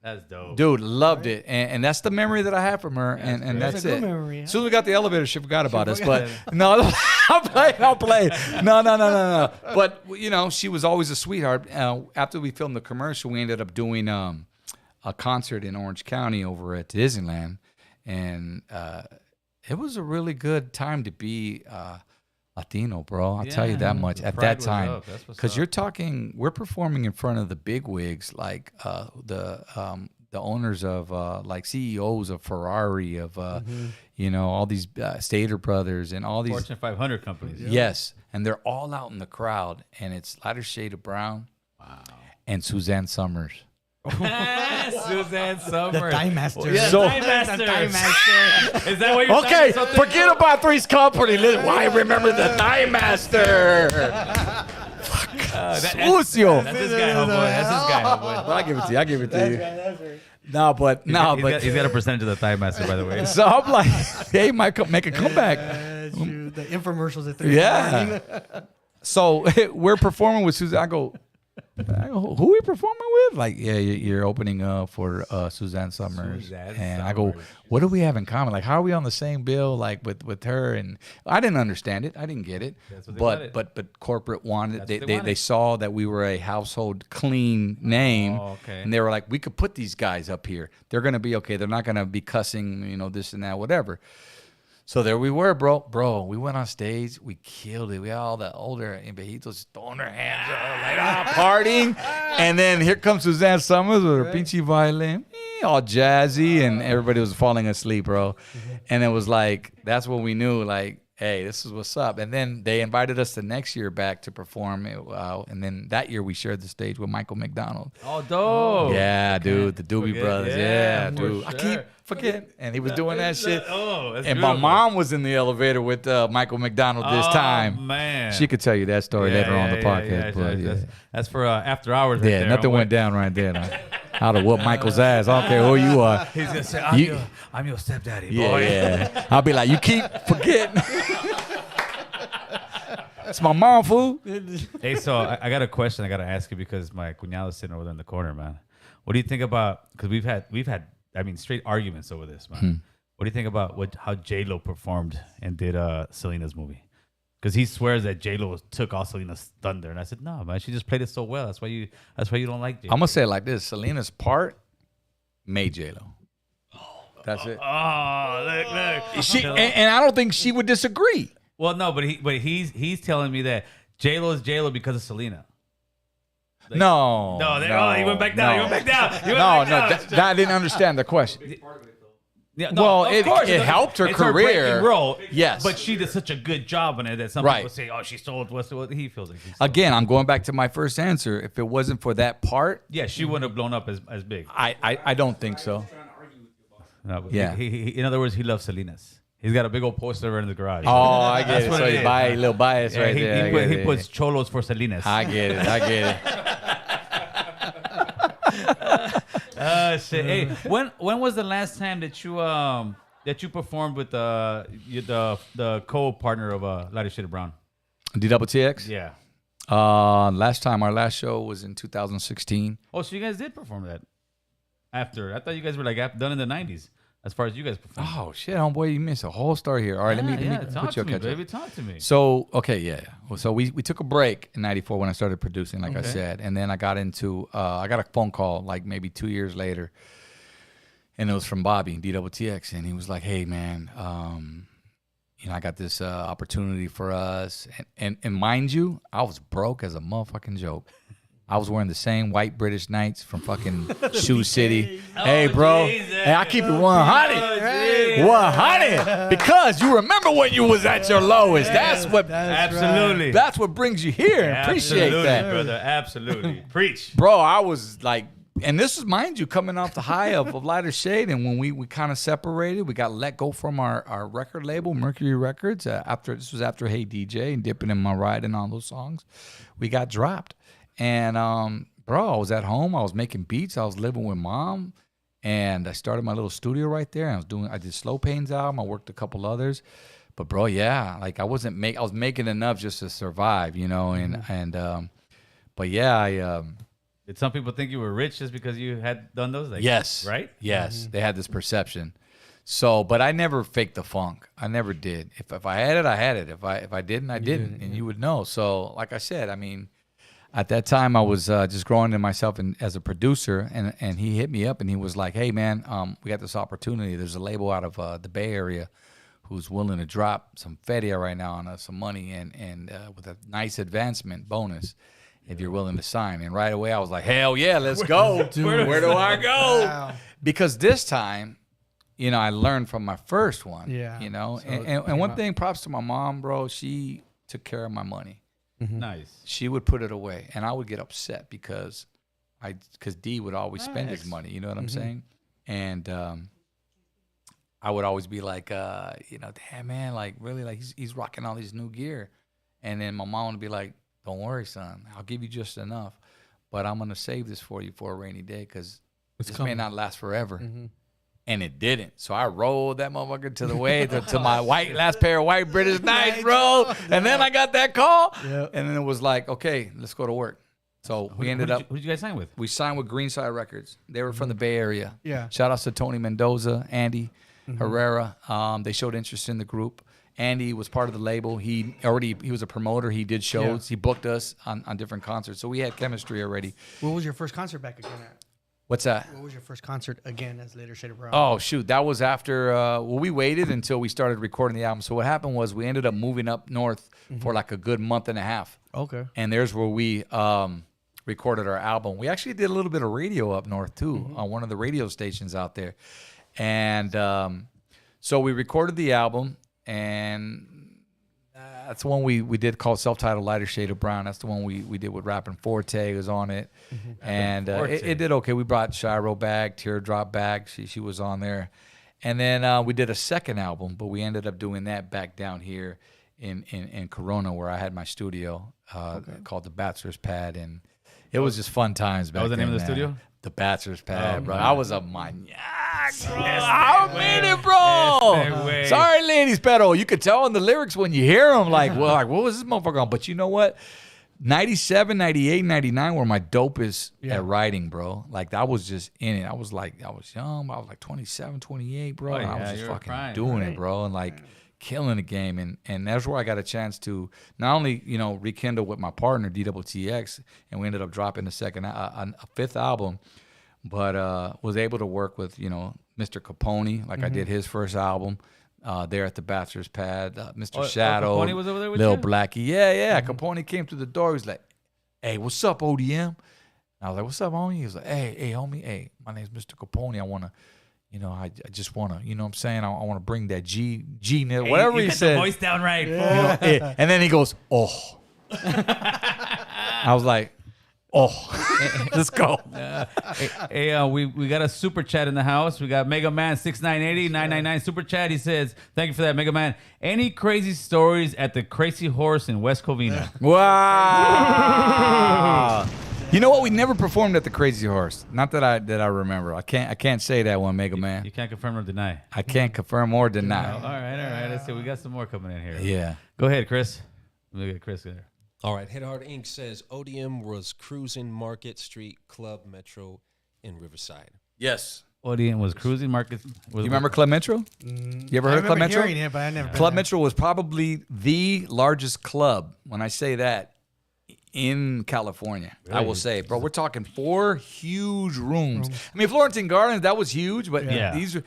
That's dope. Dude, loved it. And that's the memory that I have from her. And that's it. Memory, huh? As soon as we got the elevator, she forgot about us. But no, I'll play. No. But, she was always a sweetheart. After we filmed the commercial, we ended up doing a concert in Orange County over at Disneyland. And it was a really good time to be Latino, bro. I'll tell you that much at that time. Because we're performing in front of the big wigs, like the owners of, like CEOs of Ferrari, of, all these Stater Brothers and all these. Fortune 500 companies. Yes. And they're all out in the crowd. And it's Lighter Shade of Brown. Wow. And Suzanne Summers. Suzanne Summers. The Thigh Master. Yeah, Thigh Master. Is that what you're okay, forget about Three's Company. Why remember the Thigh Master? Sucio. That's this guy, homeboy. But I give it to you. But he's got a percentage of the Thigh Master, by the way. So I'm like, hey, might make a comeback. The infomercials at 3 Yeah. So we're performing with Suzanne. I go, I go, who are we performing with? Like, yeah, you're opening up for Suzanne Summers. I go, what do we have in common? Like, how are we on the same bill? Like with her? And I didn't understand it. I didn't get it. But corporate wanted. They saw that we were a household clean name, and they were like, we could put these guys up here. They're gonna be okay. They're not gonna be cussing, this and that, whatever. So there we were, bro. We went on stage. We killed it. We had all the older viejitos throwing their hands up, like, partying. And then here comes Suzanne Summers with her pinche violin, all jazzy, and everybody was falling asleep, bro. And it was like, that's when we knew, like, hey, this is what's up. And then they invited us the next year back to perform. And then that year we shared the stage with Michael McDonald. Oh, dope. Yeah, dude, the Doobie Brothers. Yeah, dude. Sure. I keep forgetting. And he was doing that shit. That's and beautiful. my mom was in the elevator with Michael McDonald this time. Man. She could tell you that story later on the podcast. That's for after hours. Yeah, nothing went down right there. I'd have whooped Michael's ass. I don't care who you are. He's going to say, I'm your stepdaddy, Yeah, boy. yeah. I'll be like, you keep forgetting. It's my mom, fool. Hey, so I got a question I got to ask you because my cuñado is sitting over there in the corner, man. What do you think about, because we've had, I mean, straight arguments over this, man. What do you think about how J-Lo performed and did Selena's movie? Because he swears that J-Lo took all Selena's thunder. And I said, no, man, she just played it so well. That's why you don't like J-Lo. I'm going to say it like this. Selena's part made J-Lo. That's it. Oh, look. She, and I don't think she would disagree. Well, no, but he's telling me that J-Lo is J-Lo because of Selena. Like, no, he went back down. No. He went back down. That I didn't understand the question. Yeah, Well, of it course, helped her it's career. breaking role, Yes. but she did such a good job on it that some Right. people say, "Oh, she stole what he feels like." She stole. Again, I'm going back to my first answer. If it wasn't for that part, Yeah, she wouldn't have blown up as big. I don't think so. No, but Yeah. He, in other words, he loves Selena's. He's got a big old poster in the garage. Oh, I get it. what So it you is, buy man. a little bias Yeah, right there. he puts cholos for Selena's. I get it. Shit. Hey, when was the last time that you performed with the co-partner of Lottie Shit Brown? DWTX? Yeah. Last time, our last show was in 2016. Oh, so you guys did perform that after? I thought you guys were like done in the 90s. As far as you guys performed. Oh shit, homeboy, you missed a whole story here. All right, let me talk put you to me, catch up. baby. Talk to me. So okay, yeah. Well, so we took a break in '94 when I started producing, like I said, and then I got into I got a phone call like maybe 2 years later, and it was from Bobby DWTX, and he was like, "Hey man, I got this opportunity for us," and mind you, I was broke as a motherfucking joke. I was wearing the same white British Knights from fucking Shoe City. Hey, bro. Jesus. Hey, I keep it 100. 100. Because you remember when you was at your lowest. That's what Absolutely. That's what brings you here. Appreciate Absolutely, that. brother. Absolutely. Preach. Bro, I was like, and this is, mind you, coming off the high of Lighter Shade. And when we kind of separated, we got let go from our record label, Mercury Records. This was after Hey DJ and Dipping in My Ride and all those songs. We got dropped. And, bro, I was at home. I was making beats. I was living with mom. And I started my little studio right there. I did Slow Pain's album. I worked a couple others. But, bro, yeah, like I was making enough just to survive, but yeah, Did some people think you were rich just because you had done those? Like, yes. Right? Yes. They had this perception. So, but I never faked the funk. I never did. If I had it, I had it. If I didn't, I didn't. And you would know. So, like I said, I mean, at that time, I was just growing in myself as a producer, and he hit me up, and he was like, hey, man, we got this opportunity. There's a label out of the Bay Area who's willing to drop some feria right now on us, some money, and with a nice advancement bonus if you're willing to sign. And right away, I was like, hell yeah, let's go. Where do I go? Wow. Because this time, I learned from my first one, Yeah. So and one thing, props to my mom, bro, she took care of my money. Nice. She would put it away, and I would get upset because D would always spend his money. You know what I'm saying? And I would always be like, damn man, like really, like he's rocking all these new gear, and then my mom would be like, don't worry, son, I'll give you just enough, but I'm gonna save this for you for a rainy day because this may not last forever. And it didn't. So I rolled that motherfucker to the way to my last pair of white British Knights, bro. And then I got that call. Yep. And then it was like, okay, let's go to work. So we ended up. Who did you guys sign with? We signed with Greenside Records. They were from the Bay Area. Yeah. Shout outs to Tony Mendoza, Andy Herrera. They showed interest in the group. Andy was part of the label. He was a promoter. He did shows. He booked us on different concerts. So we had chemistry already. What was your first concert back again at? What's that? What was your first concert again as Later Shade of Brown? Oh, shoot. That was after, we waited until we started recording the album. So what happened was we ended up moving up north for like a good month and a half. Okay. And there's where we recorded our album. We actually did a little bit of radio up north, too, on one of the radio stations out there. And so we recorded the album, and that's the one we did called self-titled Lighter Shade of Brown. That's the one we did with Rappin' Forte was on it. And it did okay. We brought Shiro back, Teardrop back. She was on there. And then we did a second album, but we ended up doing that back down here in Corona, where I had my studio called The Bachelor's Pad. And it was just fun times back then. What was the name of the studio? The Bachelor's Pad, bro. Man. I was a maniac, bro. I made it, bro. Sorry, ladies, pero you could tell in the lyrics when you hear them, like what was this motherfucker on? But you know what? 97, 98, 99 were my dopest at writing, bro. Like, I was just in it. I was young. I was like 27, 28, bro. And I was just fucking doing it, bro. And like killing the game. And that's where I got a chance to not only, rekindle with my partner, DWTX, and we ended up dropping a fifth album, but was able to work with, Mr. Capone, like I did his first album. There at the Bachelor's Pad, Mr. Shadow, Capone was over there with Lil you? Blackie. Yeah. Capone came through the door. He's like, "Hey, what's up, ODM?" And I was like, "What's up, homie?" He was like, "Hey, homie. Hey, my name's Mr. Capone. I wanna, I just wanna, you know what I'm saying? I wanna bring that G, whatever you he got said. the voice down right. And then he goes, "Oh." I was like, "Oh, let's go." Hey, we got a super chat in the house. We got Mega Man 6980 999 super chat. He says, "Thank you for that, Mega Man. Any crazy stories at the Crazy Horse in West Covina?" Wow. You know what? We never performed at the Crazy Horse. Not that I remember. I can't say that one, Mega Man. You can't confirm or deny. I can't confirm or deny. All right. Let's see. We got some more coming in here. Yeah. Go ahead, Chris. Look at Chris there. All right, Head Hard Inc. says ODM was cruising Market Street Club Metro in Riverside. Yes. ODM was cruising Market. You remember Club Metro? You ever heard of Club Metro? Hearing it, but I never been Club there. Metro was probably the largest club, when I say that, in California. I will say, bro, we're talking 4 huge rooms. I mean, Florentine Gardens, that was huge, but these are.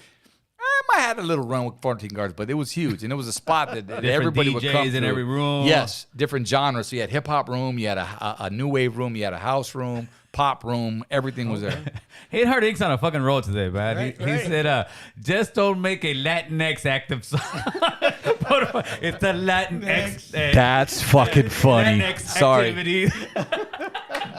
I might have had a little run with Florentine Gardens, but it was huge, and it was a spot that everybody DJs would come in through. every room. Yes, different genres. So you had hip hop room, you had a new wave room, you had a house room, pop room. Everything was there. Hate Hard Inc.'s on a fucking roll today, man. Right, He right. said, just don't make a Latinx active song. It's the Latinx. That's fucking funny. Latinx Sorry, activity.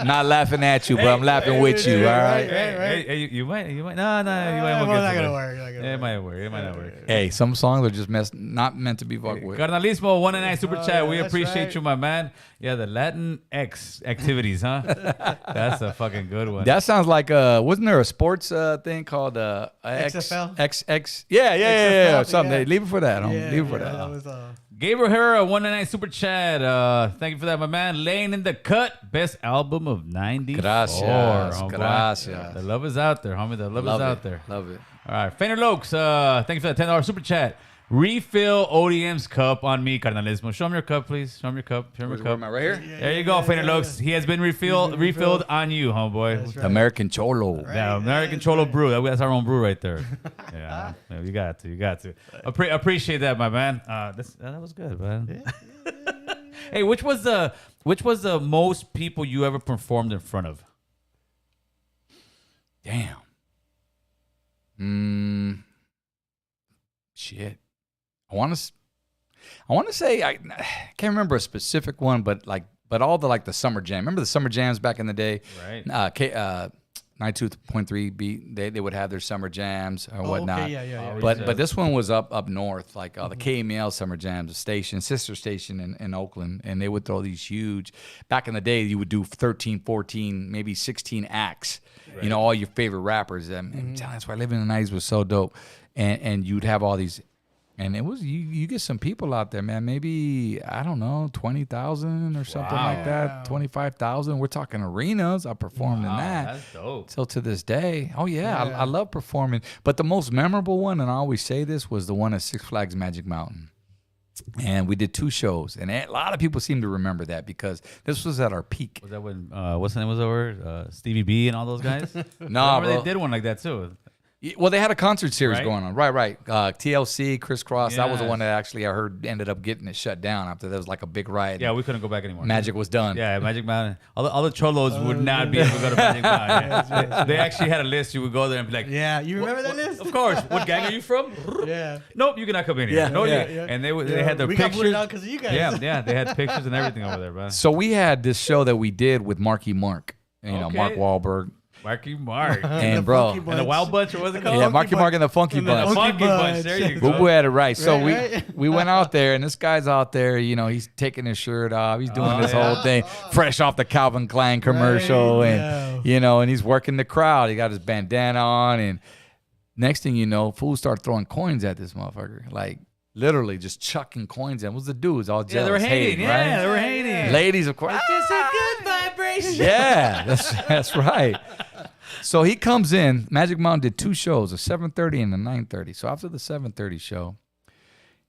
not laughing at you, but I'm laughing with you. All right. Hey, you might. No, you might. Well, not gonna work. It might work. It might not work. Hey, some songs are just not meant to be fucked with. Carnalismo 199 super chat. We that's appreciate right. you, my man. Yeah, the Latinx activities, huh? That's a fucking good one. That sounds like wasn't there a sports thing called XFL? XX? Yeah. XFL, Something. yeah. Leave it for that. Leave it for that. That was, Gabriel Herrera 199 super chat. Thank you for that, my man. Laying in the Cut, best album of '94. Gracias, homeboy. gracias. The love is out there, homie. The love is out there. Love it. All right, Feiner Lokes, thank you for that $10 super chat. Refill ODM's cup on me, Carnalismo. Show him your cup, please. Show him your cup. Show him your Where cup. am I right here? There you go, Feiner Lokes. He has been refilled on you, homeboy. The American Cholo. Yeah, American Cholo Brew. That's our own brew right there. Yeah, you got to. Appreciate that, my man. That was good, man. Hey, which was the most people you ever performed in front of? Damn. Shit. I want to say I can't remember a specific one, but all the summer jam. Remember the summer jams back in the day? Right. 92.3 beat. They would have their summer jams or whatnot. okay, yeah. But this one was up north, like the KML summer jams, the station, sister station in Oakland, and they would throw these huge. Back in the day, you would do 13, 14, maybe 16 acts. Right. All your favorite rappers. And that's why living in the '90s was so dope. And you'd have all these And it was you get some people out there, man. Maybe I don't know, 20,000 or something like that. 25,000. We're talking arenas. I performed in that. That's dope. Till to this day. Oh yeah, I love performing. But the most memorable one, and I always say this, was the one at Six Flags Magic Mountain. And we did 2 shows, and a lot of people seem to remember that because this was at our peak. Was that when what's the name was over? Stevie B and all those guys? No, bro. They did one like that too. Well, they had a concert series Right? going on. Right. TLC, Crisscross. That was the one Yes. that actually I heard ended up getting it shut down after there was like a big riot. Yeah, we couldn't go back anymore. Magic was done. Yeah, Magic Mountain. All the cholos would not be able to go to Magic Mountain. They actually had a list. You would go there and be like, Yeah, you remember that list? Of course. What gang are you from? Yeah. Nope, you cannot come in here. Yeah, No, yeah, you- yeah. And they had their We got pictures. booted out because of you guys. Yeah, they had pictures and everything over there, man. So we had this show that we did with Marky Mark. Okay. Mark Wahlberg. Marky Mark. And bro. Funky And the Wild Bunch, or what's it called? Yeah, Marky Mark and the Funky And the Bunch. The Funky Funky Bunch. Bunch. There you Boo go. Boo had it right. So Right. we went out there, and this guy's out there. He's taking his shirt off. He's doing this whole thing, fresh off the Calvin Klein commercial, Right, and yeah. and he's working the crowd. He got his bandana on, and next thing you know, fools start throwing coins at this motherfucker, like literally just chucking coins in. What's the dudes all jealous? Yeah, they were hating. right? Yeah, they were hating. Ladies, of course. Just a good vibration. Yeah, that's right. So he comes in. Magic Mountain did 2 shows, a 7:30 and a 9:30. So after the 7:30 show,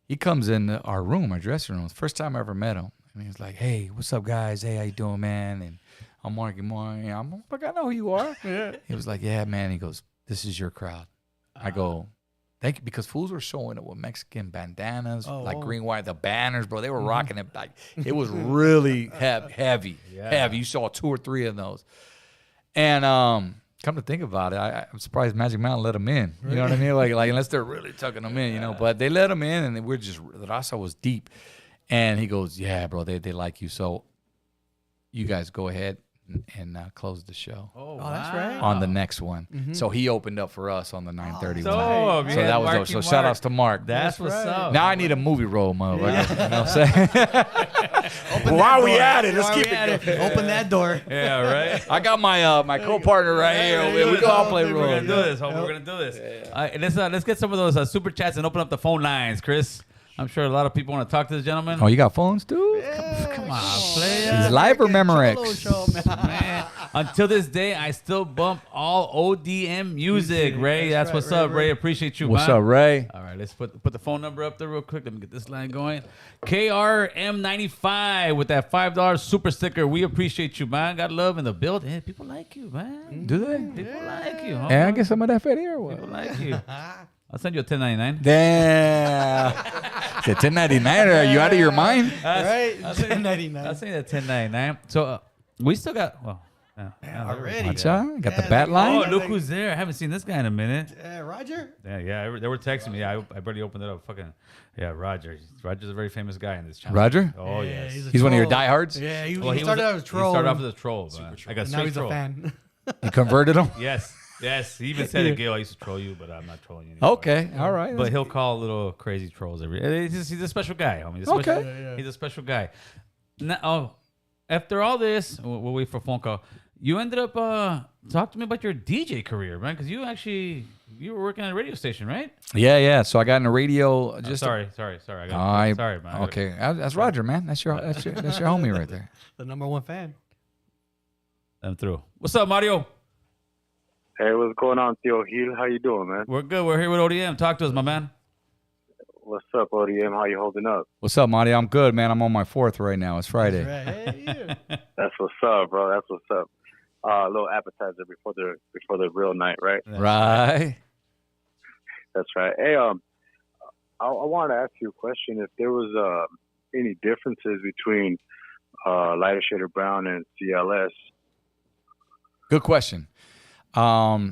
he comes in our room, our dressing room. It's the first time I ever met him. And he was like, "Hey, what's up, guys? Hey, how you doing, man?" And I'm Marky Mark. I'm like, "I know who you are." Yeah. He was like, "Yeah, man." He goes, "This is your crowd." I go, "Thank you," because fools were showing up with Mexican bandanas, like green, white, the banners, bro. They were rocking it like it was really heavy. Heavy. You saw 2 or 3 of those. And come to think about it, I'm surprised Magic Mountain let them in. You know what I mean? Like unless they're really tucking them in, But they let them in, and we're just the raza was deep. And he goes, "Yeah, bro, they like you. So you guys go ahead and close the show Oh, that's right. on the next one." So he opened up for us on the 9:30 So, one. So that was dope. Marky So Mark. shout outs to Mark. That's what's up. Now I need a movie role, motherfucker. You know what I'm saying? While we at it, let's keep it going. Open that door. Yeah, right. I got my co-partner right here. We go all play We're roles. gonna do this. We're gonna do this. All right, let's get some of those super chats and open up the phone lines, Chris. I'm sure a lot of people want to talk to this gentleman. Oh, you got phones too? Come on, play. He's live or Memorex? Cholo show, man. Man, until this day, I still bump all ODM music. Ray, that's what's up, Ray. Appreciate you, What's man. up, Ray? All right, let's put the phone number up there real quick. Let me get this line going. KRM95 with that $5 super sticker. We appreciate you, man. Got love in the building. Hey, people like you, man. Do they? People like you. Huh? Hey, I get some of that fat here. People like you. I'll send you a 1099. Damn. Is it 1099? Are you out of your mind? Right? I'll say 1099. I'll say that 1099. So we still got, Already. Watch out. Got the bat Oh, line. look who's there. I haven't seen this guy in a minute. Roger? Yeah, they were texting me. Yeah, I barely opened it up. Fucking, yeah, Roger. Roger's a very famous guy in this channel. Roger? Oh, Yeah, yes. a He's one of your troll. diehards? Yeah, he, Well, he started out as a troll. He started off as a troll. But I got and now straight he's troll. a fan. You converted him? Yes. He even said it, Gail. I used to troll you, but I'm not trolling you anymore. Okay. All right. But he'll call little crazy trolls every. He's a special guy, homie. He's a Okay. special, he's a special guy. Now, after all this, we'll wait for a phone call. You ended up talk to me about your DJ career, man, because you were working at a radio station, right? Yeah. So I got in the radio. Just Sorry. Sorry, man. Okay. That's Roger, man. That's your homie right there. The #1 fan. I'm through. What's up, Mario? Hey, what's going on, Theo Gil? How you doing, man? We're good. We're here with ODM. Talk to us, my man. What's up, ODM? How you holding up? What's up, Marty? I'm good, man. I'm on my 4th right now. It's Friday. Right. Hey, you. That's what's up, bro. That's what's up. A little appetizer before the real night, right? Right. That's right. Hey, I wanted to ask you a question. If there was any differences between Lighter Shade of Brown and CLS? Good question. Yeah.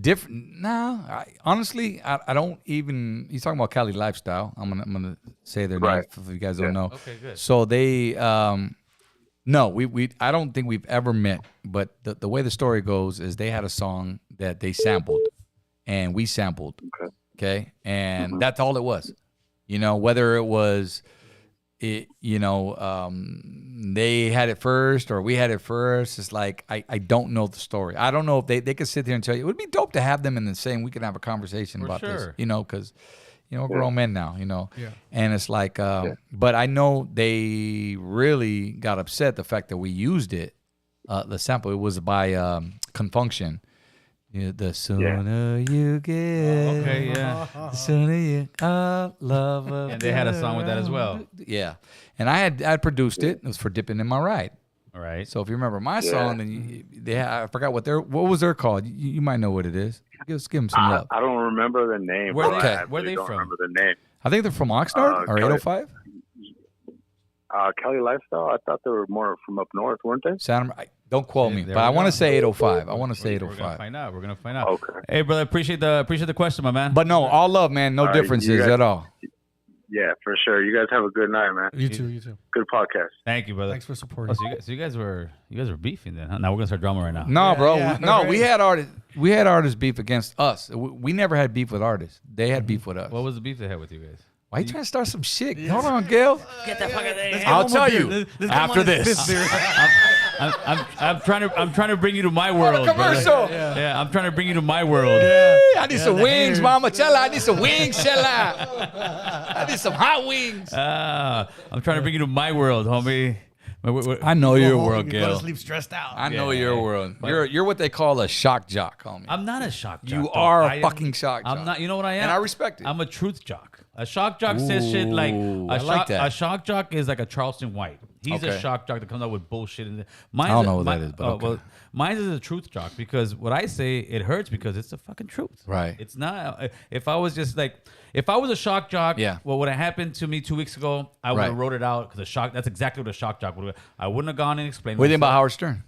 Different. No, honestly, I don't even. He's talking about Cali Lifestyle. I'm gonna say their name if you guys don't know. Okay, good. So they, no, we I don't think we've ever met. But the way the story goes is they had a song that they sampled, and we sampled. Okay, and that's all it was. Whether it was. They had it first or we had it first. It's like, I don't know the story. I don't know if they could sit there and tell you. It would be dope to have them in the same, we could have a conversation about this, because, You know, we're grown men now, you know. Yeah. And it's like, but I know they really got upset the fact that we used it, the sample. It was by Confunction. Yeah, the sooner you get, the sooner you love. And they had a song with that as well. Yeah, and I produced it. It was for Dipping in My Ride. All right. So if you remember my song, then I forgot what was their called. You might know what it is. Give them some love. I don't remember the name. Where bro. they- I where really they don't from? remember the name. I think they're from Oxnard or Kelly. 805. Kelly Lifestyle. I thought they were more from up north, weren't they? Don't quote me, There but we I want go. to say 805. I want to say We're gonna 805. find out. We're gonna find out. Okay. Hey, brother, appreciate the question, my man. But no, all love, man. No All right, differences you guys- at all. Yeah, for sure. You guys have a good night, man. You too. Good podcast. Thank you, brother. Thanks for Oh, supporting. so you guys were beefing then, huh? Now we're gonna start drama right now. No, bro. yeah, No, right. we had artists beef against us. We never had beef with artists. They had beef with us. What was the beef they had with you guys? Why you trying to start some shit? Hold on, Gil. Get the fuck out of there. I'll tell you after this. I'm trying to bring you to my world. Commercial. brother. Yeah, I'm trying to bring you to my world. I need some wings, Mama Chella. I need some wings, Chella. I need some hot wings. I'm trying to bring you to my world, homie. I know your Go world, home, you go to Gil. sleep stressed out. I know your world. You're what they call a shock jock, homie. I'm not a shock jock. You though. are I a am- fucking shock jock. I'm not. You know what I am? And I respect it. I'm a truth jock. A shock jock says shit like Ooh, a I shock. like that. A shock jock is like a Charleston White. He's a Okay. shock jock that comes out with bullshit. Mine's I don't know what that is, but okay. well, mine is a truth jock because what I say it hurts because it's the fucking truth. Right. It's not. If I was just like, if I was a shock jock, Yeah. what would have happened to me 2 weeks ago? I would have Right. wrote it out because a shock. That's exactly what a shock jock would have. I wouldn't have gone and explained. What do you think about myself. Howard Stern?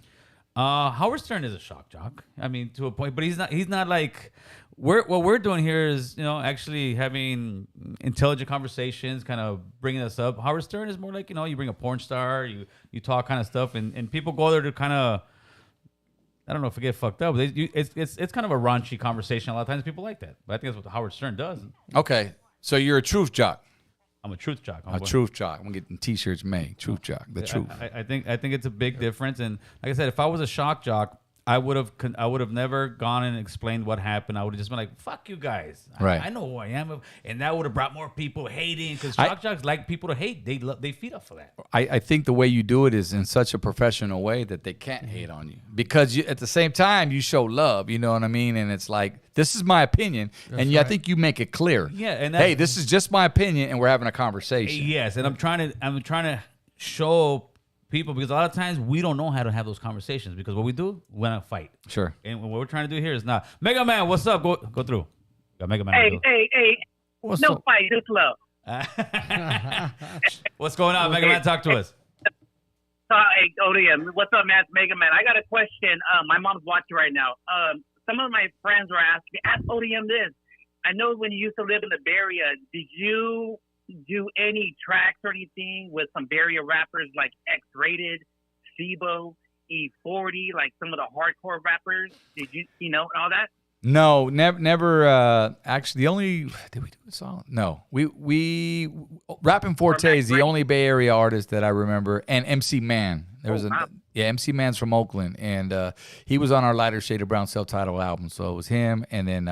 Howard Stern is a shock jock. I mean, to a point, but he's not. He's not like. What we're doing here is, actually having intelligent conversations, kind of bringing us up. Howard Stern is more like, you bring a porn star, you talk kind of stuff, and people go there to kind of, I don't know if I get fucked up. But it's kind of a raunchy conversation. A lot of times people like that, but I think that's what Howard Stern does. Okay, so you're a truth jock. I'm a truth jock. A truth jock. I'm getting T-shirts made. Truth jock. The truth. I think it's a big difference. And like I said, if I was a shock jock, I would have never gone and explained what happened. I would have just been like, "Fuck you guys." Right. I know who I am, and that would have brought more people hating because I- shock jocks like people to hate. They feed off of that. I think the way you do it is in such a professional way that they can't hate on you because at the same time you show love. You know what I mean? And it's like, this is my opinion, and I think you make it clear. Yeah, and hey, this is just my opinion, and we're having a conversation. Yes, and I'm trying to show people because a lot of times we don't know how to have those conversations because what we do, we want to fight. Sure. And what we're trying to do here is not Mega Man. What's up? Go through. Got Mega Man. Hey. What's No up? fight, just love. What's going on, Mega Man? Talk to us. Hey, ODM. What's up, man? It's Mega Man. I got a question. My mom's watching right now. Some of my friends were asking, ask ODM this. I know when you used to live in the Bay Area, did you do any tracks or anything with some Bay Area rappers like X-Rated, Sibo, E40, like some of the hardcore rappers? Did you, and all that? No, never. Actually, the only did we do a song? No, we Rapping Forte is the only Bay Area artist that I remember, and MC Man. There was MC Man's from Oakland, and he was on our Lighter Shade of Brown self-titled album. So it was him, and then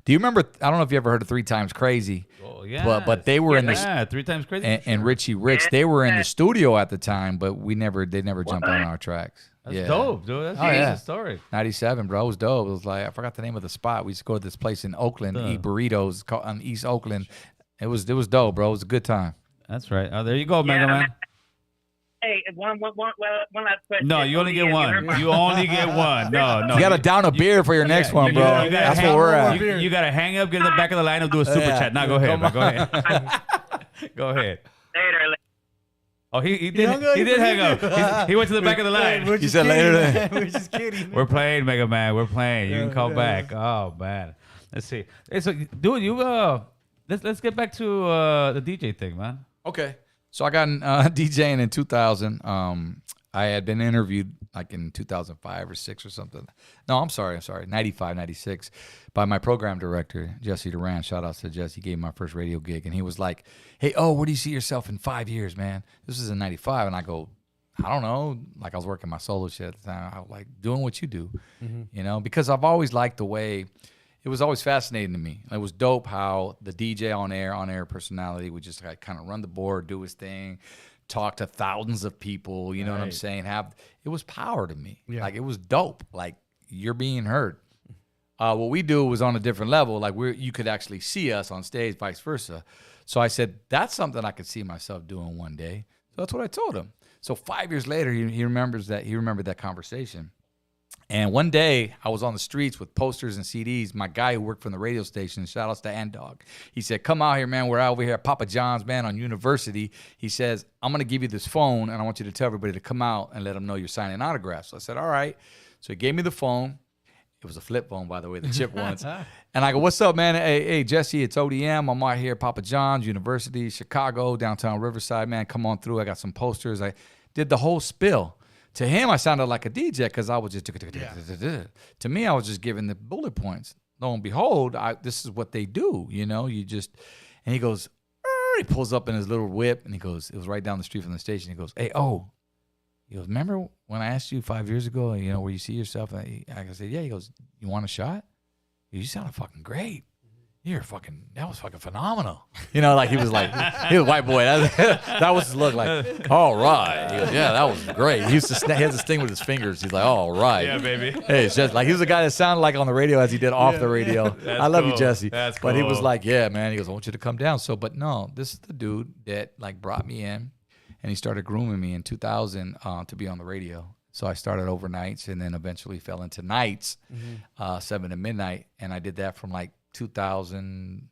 do you remember? I don't know if you ever heard of 3 Times Crazy. Oh yeah. But they were in the 3 Times Crazy. and Richie Rich. They were in the studio at the time, but they never jumped on our tracks. That's dope, dude. That's Oh, a yeah. decent story. 97, bro. It was dope. It was like, I forgot the name of the spot. We used to go to this place in Oakland, eat burritos on East Oakland. It was dope, bro. It was a good time. That's right. Oh, there you go, Mega Man. Hey, one last question. No, you only get ODM, one. remember- You only get one. No. You got to down a beer for your next one, bro. You gotta That's hang- what we're at. You got to hang up, get in the back of the line, and do a super Yeah. chat. Now go ahead, man. Go ahead. Go ahead. Later. Oh, he did hang up. He went to the back of the line. We're He just said kidding, later man. We're just kidding. We're playing, Mega Man. We're playing. You can call back. Oh man. Let's see. Hey, so dude, let's get back to the DJ thing, man. Okay. So I got DJing in 2000. I had been interviewed like in 2005 or 6 or something. No, I'm sorry. 95, 96 by my program director, Jesse Duran. Shout out to Jesse. He gave me my first radio gig. And he was like, hey, where do you see yourself in 5 years, man? This is in 95. And I go, I don't know. Like I was working my solo shit at the time. I was like doing what you do, because I've always liked the way it was always fascinating to me. It was dope how the DJ on air personality would just like kind of run the board, do his thing, talk to thousands of people. You know what I'm saying? It was power to me. Yeah. Like it was dope. Like you're being heard. What we do was on a different level. Like you could actually see us on stage, vice versa. So I said, that's something I could see myself doing one day. So that's what I told him. So 5 years later, he remembered that conversation. And one day I was on the streets with posters and CDs. My guy who worked from the radio station, shout outs to Andog. He said, come out here, man. We're out over here at Papa John's, man, on University. He says, I'm going to give you this phone, and I want you to tell everybody to come out and let them know you're signing autographs. So I said, all right. So he gave me the phone. It was a flip phone, by the way, the chip ones. And I go, what's up, man? Hey, Jesse, it's ODM. I'm out here at Papa John's, University, Chicago, downtown Riverside, man. Come on through. I got some posters. I did the whole spill. To him, I sounded like a DJ because I was just... To me, I was just giving the bullet points. Lo and behold, this is what they do, you know? You just... And he goes... He pulls up in his little whip, and he goes... It was right down the street from the station. He goes, hey, he goes, remember when I asked you 5 years ago, you know, where you see yourself? I said, yeah. He goes, you want a shot? You sounded fucking great. That was fucking phenomenal. You know, like he was a white boy. That was his look like, all right. He goes, yeah, that was great. He had this thing with his fingers. He's like, all right. Yeah, baby. Hey, it's just like, he was a guy that sounded like on the radio as he did off the radio. I love you, Jesse. That's But he was cool. like, yeah, man. He goes, I want you to come down. So, but no, this is the dude that like brought me in, and he started grooming me in 2000 to be on the radio. So I started overnights and then eventually fell into nights, 7 to midnight. And I did that from like 2000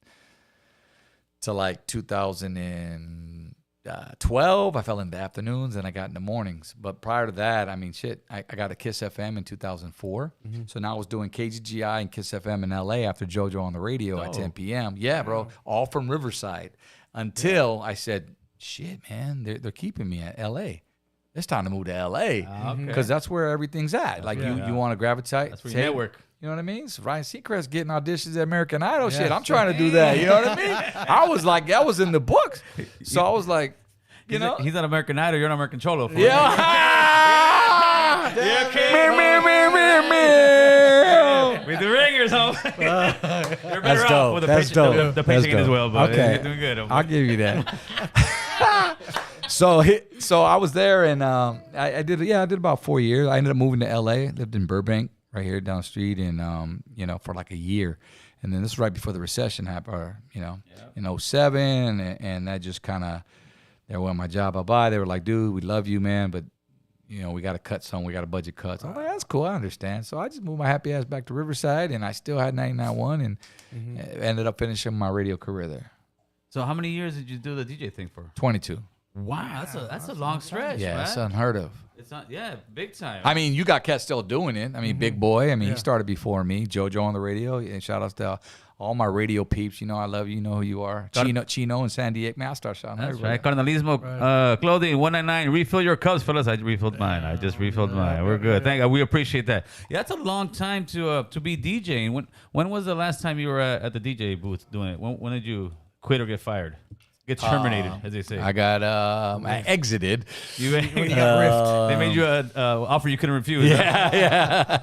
to like 2012. I fell into afternoons and I got into mornings. But prior to that, I mean, I got a Kiss FM in 2004. So now I was doing KGGI and Kiss FM in LA after JoJo on the radio at 10 p.m. Yeah, bro, all from Riverside. Until I said, shit, man, they're keeping me at LA. It's time to move to LA because that's where everything's at. Like you want to gravitate. That's where you network. You know what I mean? So Ryan Seacrest getting auditions at American Idol. Shit, I'm trying to do that. You know what I mean? I was like, that was in the books. So I was like, you know, he's not American Idol. You're not American Cholo. yeah. With the ringers, huh? You're better off dope. with the That's pitch, dope. the That's pitching as dope. well, but Okay. you're doing good. I'll give you that. So I was there, and I did about 4 years. I ended up moving to LA. Lived in Burbank, right here down the street, and for like a year. And then this was right before the recession happened, in 07, and that just kind of, they went my job bye. They were like, dude, we love you, man, but we got to cut some. We got a budget cut. So I'm like, that's cool. I understand. So I just moved my happy ass back to Riverside, and I still had 99.1 and ended up finishing my radio career there. So how many years did you do the DJ thing for? 22. Wow, that's a long stretch, Yeah, man. it's unheard of. It's not, big time. I mean, you got cats still doing it. I mean, Big Boy. I mean, he started before me. JoJo on the radio. And shout outs to all my radio peeps. I love you. You know who you are. Chino and San Diego. Man, I start shouting That's everybody. right. Carnalismo Clothing 199. Refill your cups, fellas. I refilled mine. I just refilled mine. We're good. Thank God. We appreciate that. Yeah, that's a long time to be DJing. When was the last time you were at the DJ booth doing it? When did you quit or get fired? Get terminated, as they say. I got I exited. You got riffed. They made you an offer you couldn't refuse. Yeah.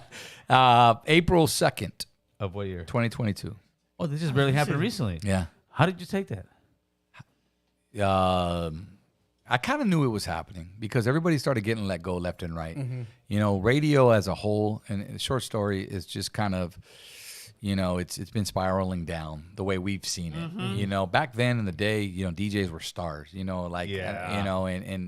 April 2nd. Of what year? 2022. Oh, this just barely happened recently. Yeah. How did you take that? I kind of knew it was happening because everybody started getting let go left and right. Radio as a whole, and the short story is just kind of, it's been spiraling down the way we've seen it. Back then in the day, DJs were stars. And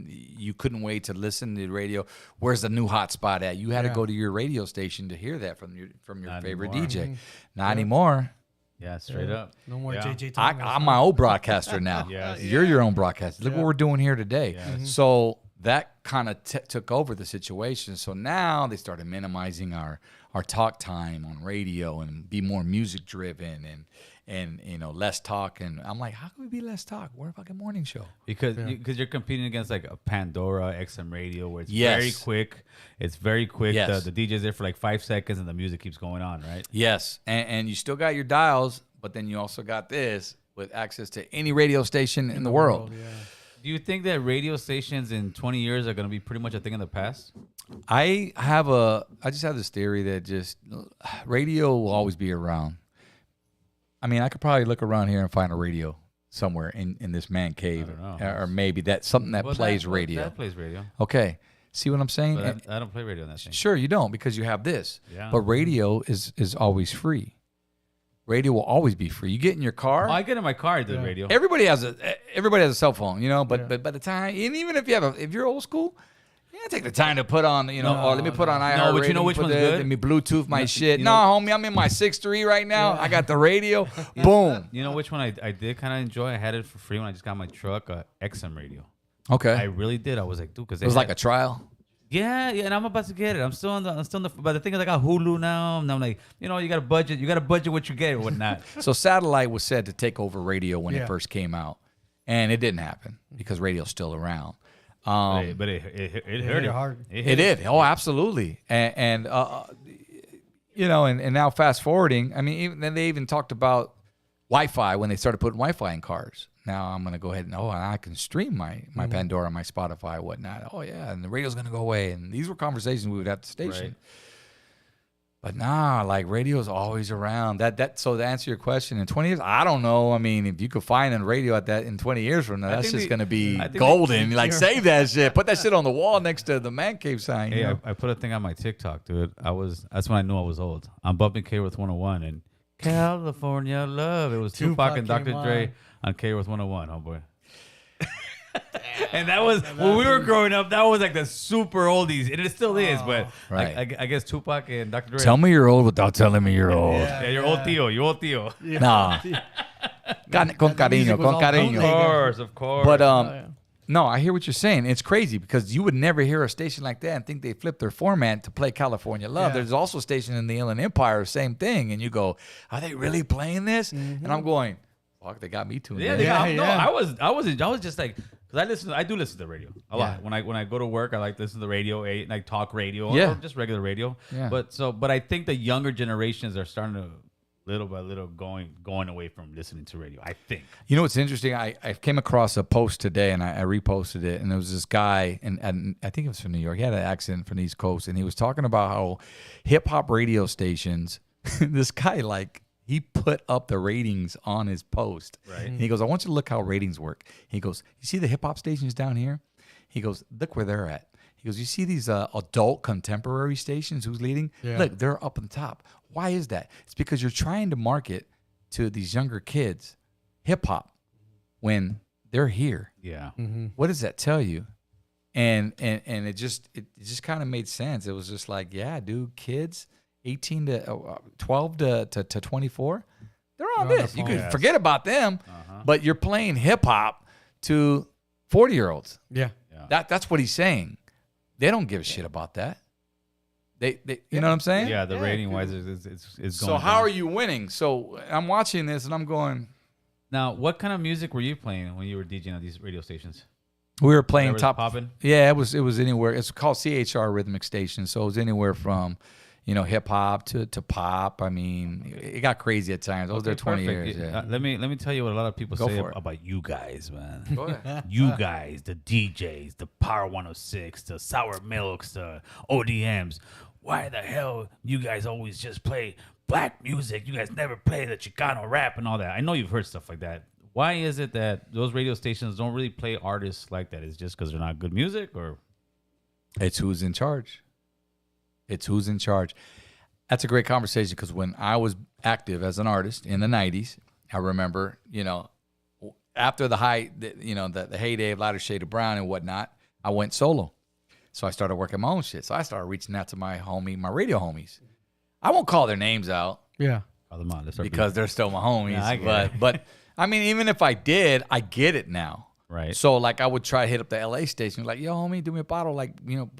you couldn't wait to listen to the radio. Where's the new hot spot at? You had to go to your radio station to hear that from your Not favorite anymore. DJ. Not anymore. Yeah, straight up. No more JJ I, Thomas. I'm my own broadcaster now. Yes. You're your own broadcaster. Look what we're doing here today. Yes. So that kind of took over the situation. So now they started minimizing our talk time on radio and be more music driven and less talk. And I'm like, how can we be less talk? We're a fucking morning show. Because you're competing against like a Pandora XM radio where it's Yes. very quick. It's very quick. Yes. The DJ's there for like 5 seconds and the music keeps going on, right? Yes, and you still got your dials, but then you also got this with access to any radio station in the world. Do you think that radio stations in 20 years are going to be pretty much a thing in the past? I just have this theory that just radio will always be around I mean, I could probably look around here and find a radio somewhere in this man cave, or maybe that's something that plays radio. That plays radio. Okay, see what I'm saying? But I don't play radio on that thing. Sure, you don't because you have this. Yeah. But radio is always free. Radio will always be free. You get in your car. Oh, I get in my car, I do the radio. Everybody has a cell phone, you know. But by the time, and even if you're old school, take the time to put on, you know. Let me put on iHeartRadio. But you know which one's good? Let me Bluetooth my shit. you No, know- homie, I'm in my 6.3 right now. I got the radio. Boom. You know which one I did kind of enjoy? I had it for free when I just got my truck, XM radio. Okay. I really did. I was like, dude, because It was like a trial. Yeah, and I'm about to get it. I'm still on the. But the thing is, I got Hulu now, and I'm like, you know, you got to budget. You got to budget what you get or whatnot. So satellite was said to take over radio when Yeah. it first came out, and it didn't happen because radio's still around. But it hurt it it hard. It did. Oh, absolutely. And you know, and now fast forwarding, I mean, then they even talked about Wi-Fi when they started putting Wi-Fi in cars. Now I'm gonna go ahead and I can stream my Pandora, my Spotify, whatnot. Oh yeah, and the radio's gonna go away. And these were conversations we would have at the station. Right. But nah, like radio's always around. So to answer your question, in 20 years, I don't know. I mean, if you could find a radio at that in 20 years from now, that's just gonna be golden. Like save that shit. Put that shit on the wall next to the man cave sign. Hey, you know? I put a thing on my TikTok, dude. That's when I knew I was old. I'm bumping K with 101 and California Love. It was Tupac and Dr. came Dre on K with 101. Oh boy. And that was when we were growing up. That was like the super oldies, and it still is. But Right. I guess Tupac and Dr. Dre. Tell me you're old without telling me you're old. Yeah, you're old tío. You're old tío. Nah. Con cariño, con cariño. Of course. But no, I hear what you're saying. It's crazy because you would never hear a station like that and think they flipped their format to play California Love. Yeah. There's also a station in the Inland Empire, same thing. And you go, are they really playing this? And I'm going, fuck, they got me tuned in. No, I was just like, because I do listen to the radio a lot. When I go to work, I like to listen to the radio, like talk radio, or just regular radio. Yeah. But I think the younger generations are starting to little by little going away from listening to radio. I think. You know what's interesting? I came across a post today and I reposted it, and there was this guy, and I think it was from New York. He had an accent from the East Coast, and he was talking about how hip hop radio stations. This guy, like, he put up the ratings on his post. Right. And he goes, I want you to look how ratings work. He goes, you see the hip hop stations down here? He goes, look where they're at. He goes, you see these adult contemporary stations? Who's leading? Yeah. Look, they're up on top. Why is that? It's because you're trying to market to these younger kids hip hop when they're here. Yeah. What does that tell you? And it just kind of made sense. It was just like, yeah, dude, kids 18 to 12 to 24, they're on They're on this. their You can phones. forget about them, but you're playing hip hop to 40-year-olds. Yeah. That's what he's saying. They don't give a shit about that. They you know what I'm saying? Yeah, the rating wise is going. So how are you winning? So I'm watching this and I'm going. Now, what kind of music were you playing when you were DJing on these radio stations? We were playing Whatever's top. popping? Yeah, it was anywhere. It's called CHR Rhythmic Station. So it was anywhere from, hip hop to pop. I mean, it got crazy at times. I was there 20 Perfect. years. Yeah. Let me tell you what a lot of people Go say for it. about you guys, man. Go ahead. You guys, the DJs, the Power 106, the Sour Milks, the ODMs. Why the hell you guys always just play black music? You guys never play the Chicano rap and all that. I know you've heard stuff like that. Why is it that those radio stations don't really play artists like that? Is it just because they're not good music, or? It's who's in charge. It's who's in charge. That's a great conversation because when I was active as an artist in the 90s, I remember, after the heyday of Lighter Shade of Brown and whatnot, I went solo. So I started working my own shit. So I started reaching out to my radio homies. I won't call their names out Yeah. Call them on. Let's start because they're still my homies. Yeah, I get it. but I mean, even if I did, I get it now. Right. So like I would try to hit up the LA station, like, yo, homie, do me a bottle, like,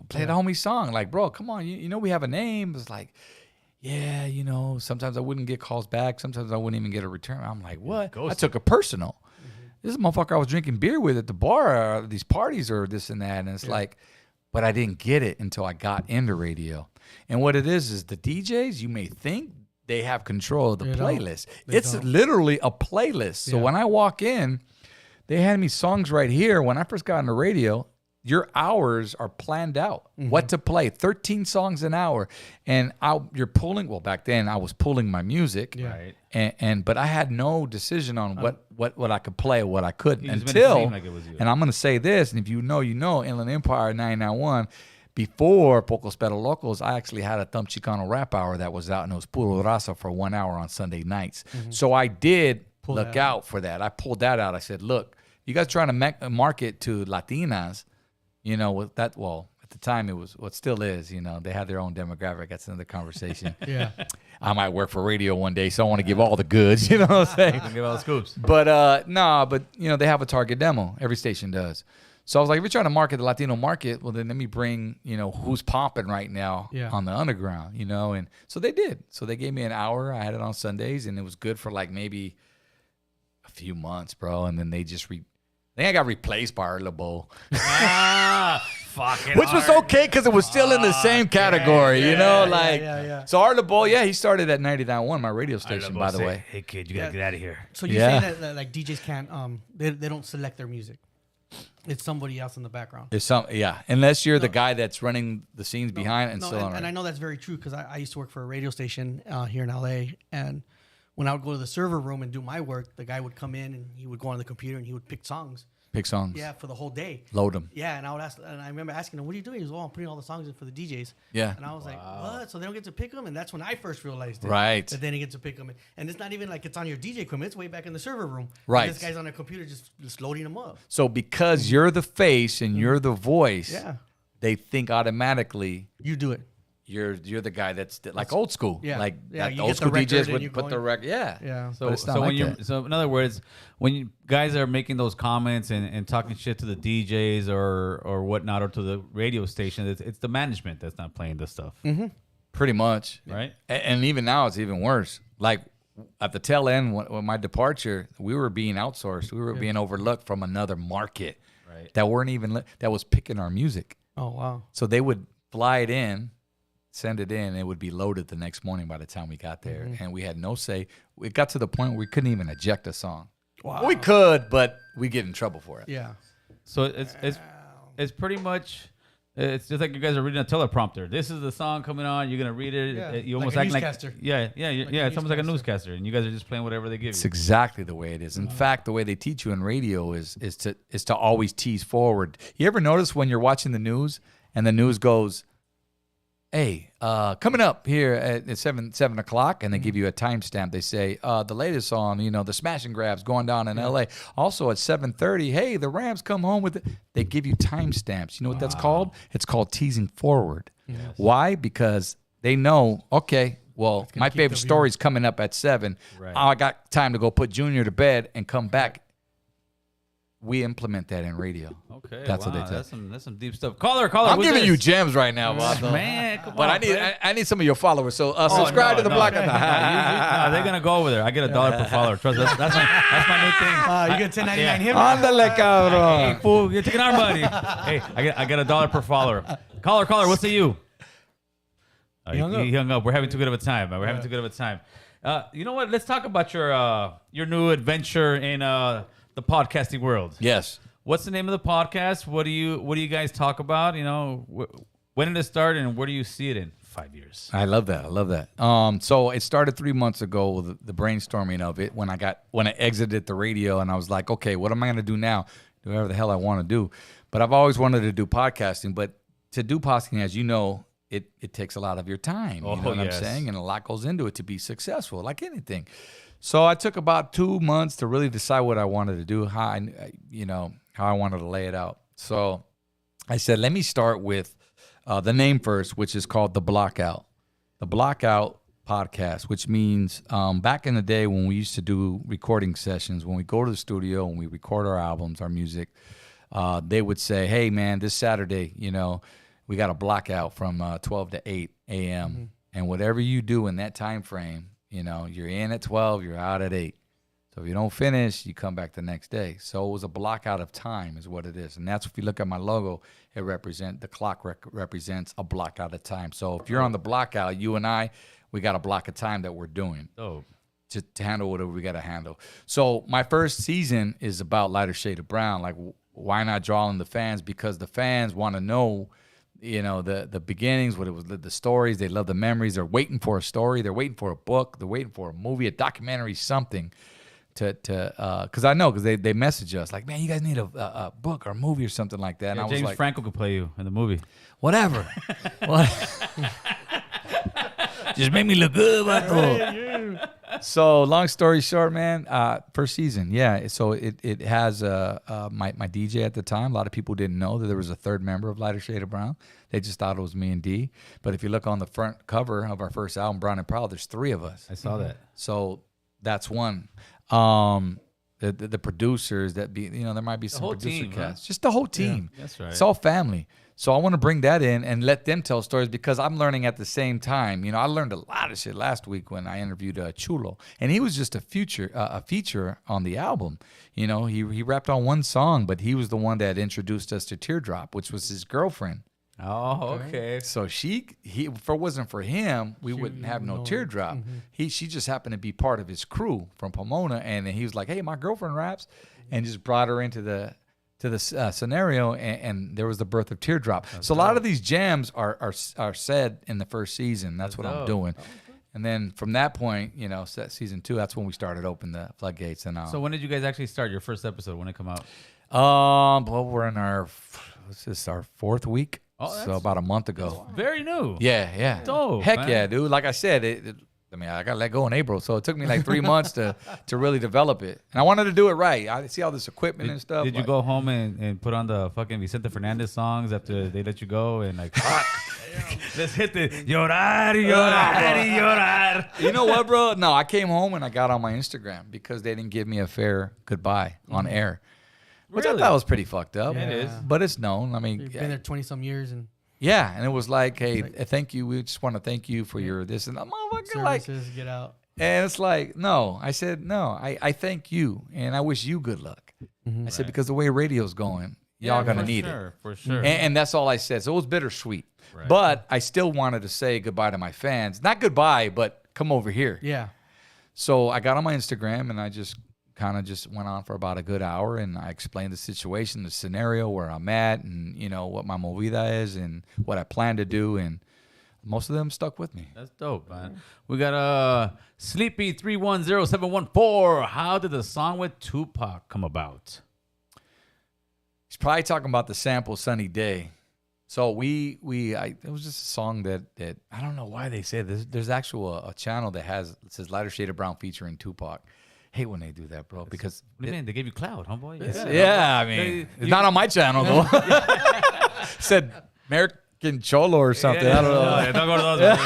play the homie song. Like, bro, come on, you know we have a name. It's like, yeah, sometimes I wouldn't get calls back. Sometimes I wouldn't even get a return. I'm like, what? I took it personal. This is a motherfucker I was drinking beer with at the bar, these parties or this and that. And it's like, but I didn't get it until I got into radio. And what it is the DJs, you may think they have control of the playlist. It's literally a playlist. So when I walk in, they had me songs right here. When I first got on the radio, your hours are planned out. What to play, 13 songs an hour, and you're pulling. Well, back then I was pulling my music, Right. But I had no decision on what I could play, what I couldn't You just made it until. seem like it was you. And I'm gonna say this, and if you know, Inland Empire 991. Before Pocos Pero Locos, I actually had a Thumb Chicano rap hour that was out, and it was Puro Raza for 1 hour on Sunday nights. So I did look out for that. I pulled that out. I said, look, you guys trying to market to Latinas, with that, well, at the time it was, what still is, they had their own demographic. That's another conversation. Yeah. I might work for radio one day, so I want to give all the goods, you know what I'm saying? Give all the scoops. But they have a target demo. Every station does. So I was like, if you're trying to market the Latino market, well, then let me bring, who's popping right now on the underground, And so they did. So they gave me an hour. I had it on Sundays, and it was good for like maybe a few months, bro. And then they just I think I got replaced by Arlebo. Fucking Which was okay because it was still in the same category, Yeah. So Arlebo, he started at 99.1, my radio station, by the way. Hey, kid, you got to get out of here. So you say that like DJs can't they don't select their music. It's somebody else in the background. It's unless you're the guy that's running the scenes behind and so on. And I know that's very true because I used to work for a radio station here in LA, and when I would go to the server room and do my work, the guy would come in and he would go on the computer and he would pick songs. Yeah, for the whole day. Load them. Yeah, and I remember asking him, "What are you doing?" He was, "I'm putting all the songs in for the DJs." Yeah. And I was like, "What?" So they don't get to pick them, and that's when I first realized it. Right. That then he gets to pick them, and it's not even like it's on your DJ equipment; it's way back in the server room. Right. And this guy's on a computer just loading them up. So because you're the face and you're the voice, they think automatically you do it. You're the guy that's like old school. Yeah. Like Yeah, you old get the school record DJs and you would put go the in. record. Yeah. Yeah. But it's not like that. So in other words, when you guys are making those comments and talking shit to the DJs or whatnot, or to the radio station, it's the management that's not playing this stuff. Pretty much. Right. And even now it's even worse. Like at the tail end, when my departure, we were being outsourced. We were being overlooked from another market that weren't even that was picking our music. Oh wow. So they would fly it in, send it in, and it would be loaded the next morning by the time we got there. And we had no say. It got to the point where we couldn't even eject a song. Wow. We could, but we get in trouble for it. Yeah. So it's pretty much, it's just like you guys are reading a teleprompter. This is the song coming on. You're gonna read it. Yeah. You almost Like a act like newscaster. it's almost like a newscaster, and you guys are just playing whatever they give It's you. exactly the way it is. In fact, the way they teach you in radio is to always tease forward. You ever notice when you're watching the news and the news goes, hey, coming up here at 7 o'clock, and they give you a timestamp. They say the latest on, the smash and grabs going down in L.A. Also at 7:30, hey, the Rams come home with it. They give you timestamps. You know what that's called? It's called teasing forward. Yes. Why? Because they know, okay, well, my favorite story's coming up at 7. Right. I got time to go put Junior to bed and come back. We implement that in radio. Okay, that's what they tell. That's some deep stuff. Caller. I'm who's giving this? you gems right now, Vato. Man, come But on, I need some of your followers. So subscribe to the block. No, they're gonna go over there. I get $1 per follower. Trust me, that's my new thing. You get 10.99 him. Ándale, cabrón. Hey, fool, you're taking our money. Hey, I get $1 per follower. Caller, what's the you? He hung up. We're having too good of a time. You know what? Let's talk about your new adventure in the podcasting world. Yes. What's the name of the podcast? What do you guys talk about? When did it start, and where do you see it in 5 years? I love that. So it started 3 months ago with the brainstorming of it when I exited the radio, and I was like, okay, what am I going to do now? Do whatever the hell I want to do. But I've always wanted to do podcasting. But to do podcasting, as you know, it takes a lot of your time. You know what I'm saying? And a lot goes into it to be successful, like anything. So I took about 2 months to really decide what I wanted to do, how I wanted to lay it out. So I said, let me start with the name first, which is called The Blockout. The Blockout Podcast, which means back in the day when we used to do recording sessions, when we go to the studio and we record our albums, our music, they would say, hey, man, this Saturday, we got a blockout from 12 to 8 a.m. Mm-hmm. And whatever you do in that time frame, you're in at 12, you're out at 8. So if you don't finish, you come back the next day. So it was a block out of time is what it is. And that's, if you look at my logo, the clock represents a block out of time. So if you're on the block out, you and I, we got a block of time that we're doing to handle whatever we got to handle. So my first season is about Lighter Shade of Brown. Like, why not draw in the fans? Because the fans want to know, the beginnings, what it was, the stories. They love the memories. They're waiting for a story. They're waiting for a book. They're waiting for a movie, a documentary, something. Because I know, because they message us like, man, you guys need a book or a movie or something like that. And I was James like, Franco could play you in the movie. Whatever. Just make me look good, Vato. So long story short, man, first season, yeah. So it has my DJ at the time. A lot of people didn't know that there was a third member of Lighter Shade of Brown. They just thought it was me and D. But if you look on the front cover of our first album, Brown and Proud, there's 3 of us. I saw that. So that's one. The producers there might be some producer team, cast. Just the whole team. Yeah, that's right. It's all family. So I want to bring that in and let them tell stories because I'm learning at the same time. I learned a lot of shit last week when I interviewed Chulo, and he was just a feature on the album. He rapped on one song, but he was the one that introduced us to Teardrop, which was his girlfriend. Oh, okay. So if it wasn't for him, we wouldn't have no Teardrop. Mm-hmm. She just happened to be part of his crew from Pomona, and then he was like, "Hey, my girlfriend raps," and just brought her into the scenario, and there was the birth of Teardrop. That's so dope. A lot of these jams are said in the first season. That's what I'm doing. And then from that point, season 2, that's when we started open the floodgates and all. So when did you guys actually start your first episode? When it come out? Well, we're in our 4th week. Oh, so about a month ago. Very new. Yeah. Dope, Heck man. yeah, dude. Like I said, I got let go in April, so it took me like 3 months to really develop it. And I wanted to do it right. I see all this equipment and stuff. Did you go home and put on the fucking Vicente Fernandez songs after they let you go and like, fuck, let's hit the llorar. You know what, bro? No, I came home and I got on my Instagram because they didn't give me a fair goodbye on air. Which I thought was pretty fucked up. Yeah. It is. But it's known. I mean, you've been there 20-some years and yeah, and it was like, hey, thank you. We just want to thank you for your this and that. Motherfucker, like, get out. And it's like, no. I said, no, I thank you, and I wish you good luck. Mm-hmm. I said, because the way radio's going, y'all going to need it. For sure. And that's all I said. So it was bittersweet. Right. But I still wanted to say goodbye to my fans. Not goodbye, but come over here. Yeah. So I got on my Instagram, and I just kind of just went on for about a good hour, and I explained the situation, the scenario, where I'm at, and what my movida is and what I plan to do, and most of them stuck with me. That's dope, man. We got Sleepy 310714. How did the song with Tupac come about? He's probably talking about the sample Sunny Day. So it was just a song that I don't know why they say this. There's actual a channel that says Lighter Shade of Brown featuring Tupac. Hate when they do that, bro. Because what do you mean? They gave you clout, homeboy. Yeah, I mean, it's not on my channel though. Said American Cholo or something. I don't know. Yeah, don't go to those.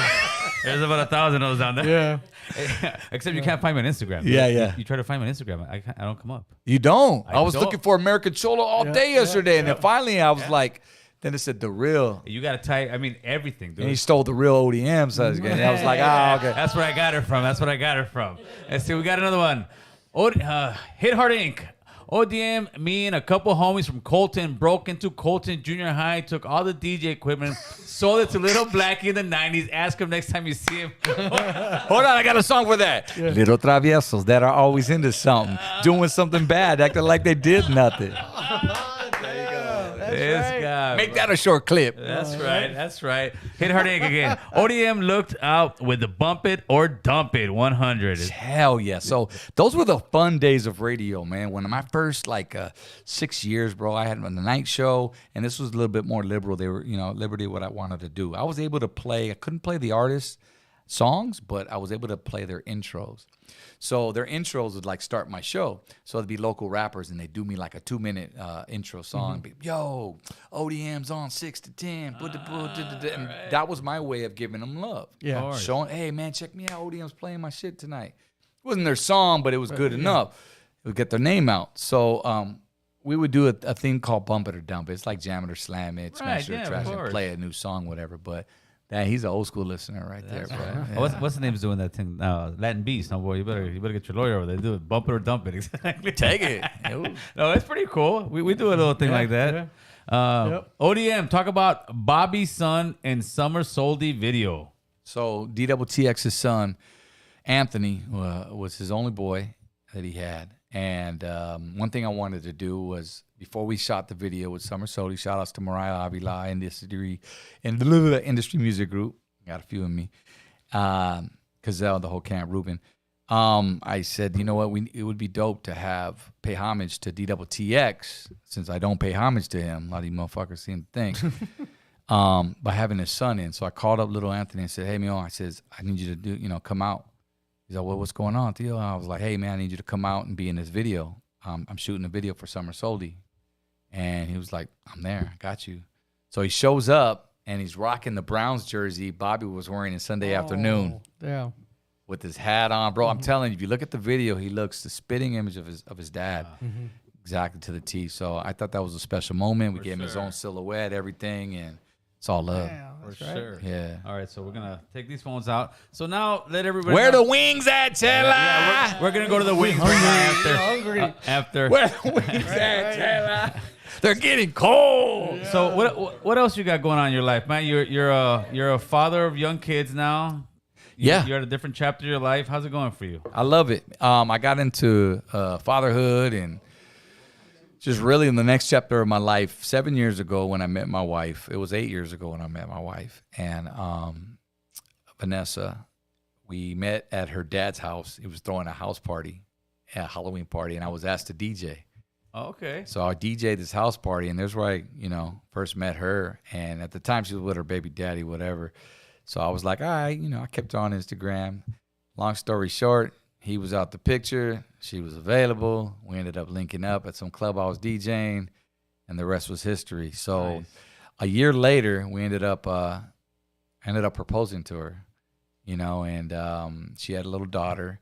There's about 1,000 of those down there. Yeah. Except you can't find me on Instagram. Yeah. You try to find me on Instagram, I don't come up. You don't. I was looking for American Cholo all day yesterday, and then finally I was like. Then it said the real. You got to type, everything, dude. And he stole the real ODM. So and I was like, okay. That's where I got her from. Let's see, we got another one. Hit Hard Inc. ODM, me and a couple homies from Colton broke into Colton Junior High, took all the DJ equipment, sold it to Little Blackie in the 90s. Ask him next time you see him. Hold on, I got a song for that. Yeah. Little traviesos that are always into something, doing something bad, acting like they did nothing. This guy, make that a short clip. That's right. Hit Hard Inc. again. ODM looked out with the Bump It or Dump It 100. Hell yeah. So those were the fun days of radio, man. When my first 6 years, bro, I had the night show, and this was a little bit more liberal. They were, liberty, what I wanted to do. I was able to play, I couldn't play the artists' songs, but I was able to play their intros. So their intros would start my show. So it'd be local rappers, and they'd do me like a 2-minute intro song. Mm-hmm. Yo, ODM's on 6 to 10. And that was my way of giving them love. Yeah. Showing, hey man, check me out. ODM's playing my shit tonight. It wasn't their song, but it was good enough. It would get their name out. So we would do a thing called Bump It or Dump It. It's like Jam It or Slam It, Smash It or Trash It, play a new song, whatever. But he's an old school listener right there, bro. Yeah. What's the name's doing that thing? Latin Beast, no boy. You better get your lawyer over there. Do it. Bump it or dump it. Exactly. Take it. No, it's pretty cool. We do a little thing like that. Yeah. ODM, talk about Bobby's son and Summer Soldi video. So DWTX's son, Anthony, was his only boy. that he had. And one thing I wanted to do was, before we shot the video with Summer Soli, shout outs to Mariah Avila and the Industry Music Group. Got a few of me. Cazell, the whole camp, Ruben. I said, you know what, it would be dope to pay homage to DTX, since I don't pay homage to him. A lot of you motherfuckers seem to think. By having his son in. So I called up little Anthony and said, hey, Mio, I says, I need you to come out. He's like, well, what's going on, Theo? I was like, hey, man, I need you to come out and be in this video. I'm shooting a video for Summer Soli. And he was like, I'm there. I got you. So he shows up, and he's rocking the Browns jersey Bobby was wearing on Sunday afternoon. Yeah. With his hat on. Bro, I'm telling you, if you look at the video, he looks the spitting image of his dad. Exactly to the T. So I thought that was a special moment. We gave him his own silhouette, everything, and it's all love. Yeah, For that's right. sure. Yeah. All right, so we're gonna take these phones out. So now let everybody. Where know. the wings at, Taylor? Yeah, we're gonna go to the wings right now after. After. Where the wings at, Taylor? They're getting cold. So what else you got going on in your life, man? You're a father of young kids now. You're at a different chapter of your life. How's it going for you? I love it. I got into fatherhood and just really in the next chapter of my life 7 years ago when I met my wife. It was 8 years ago when I met my wife. And Vanessa, we met at her dad's house. He was throwing a house party, a Halloween party, and I was asked to DJ. Oh, okay. So I DJ'd this house party, and there's where I, first met her. And at the time, she was with her baby daddy, whatever. So I was like, all right, I kept her on Instagram. Long story short, he was out the picture. She was available. We ended up linking up at some club I was DJing, and the rest was history. So a year later, we ended up proposing to her, and she had a little daughter,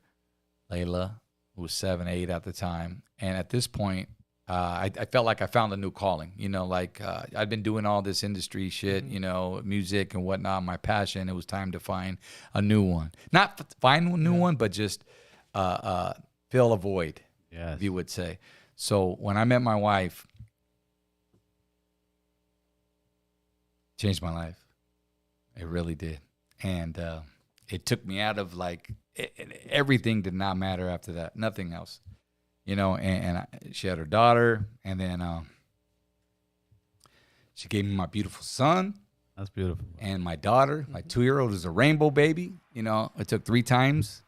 Layla, who was 7, 8 at the time. And at this point, I felt like I found a new calling, I'd been doing all this industry shit, music and whatnot, my passion. It was time to find a new one. Not find a new one, but just fill a void, if you would say. So when I met my wife, changed my life. It really did. And it took me out of everything did not matter after that. Nothing else. She had her daughter, and then she gave me my beautiful son. That's beautiful. And my daughter, my 2-year-old, is a rainbow baby. It took 3 times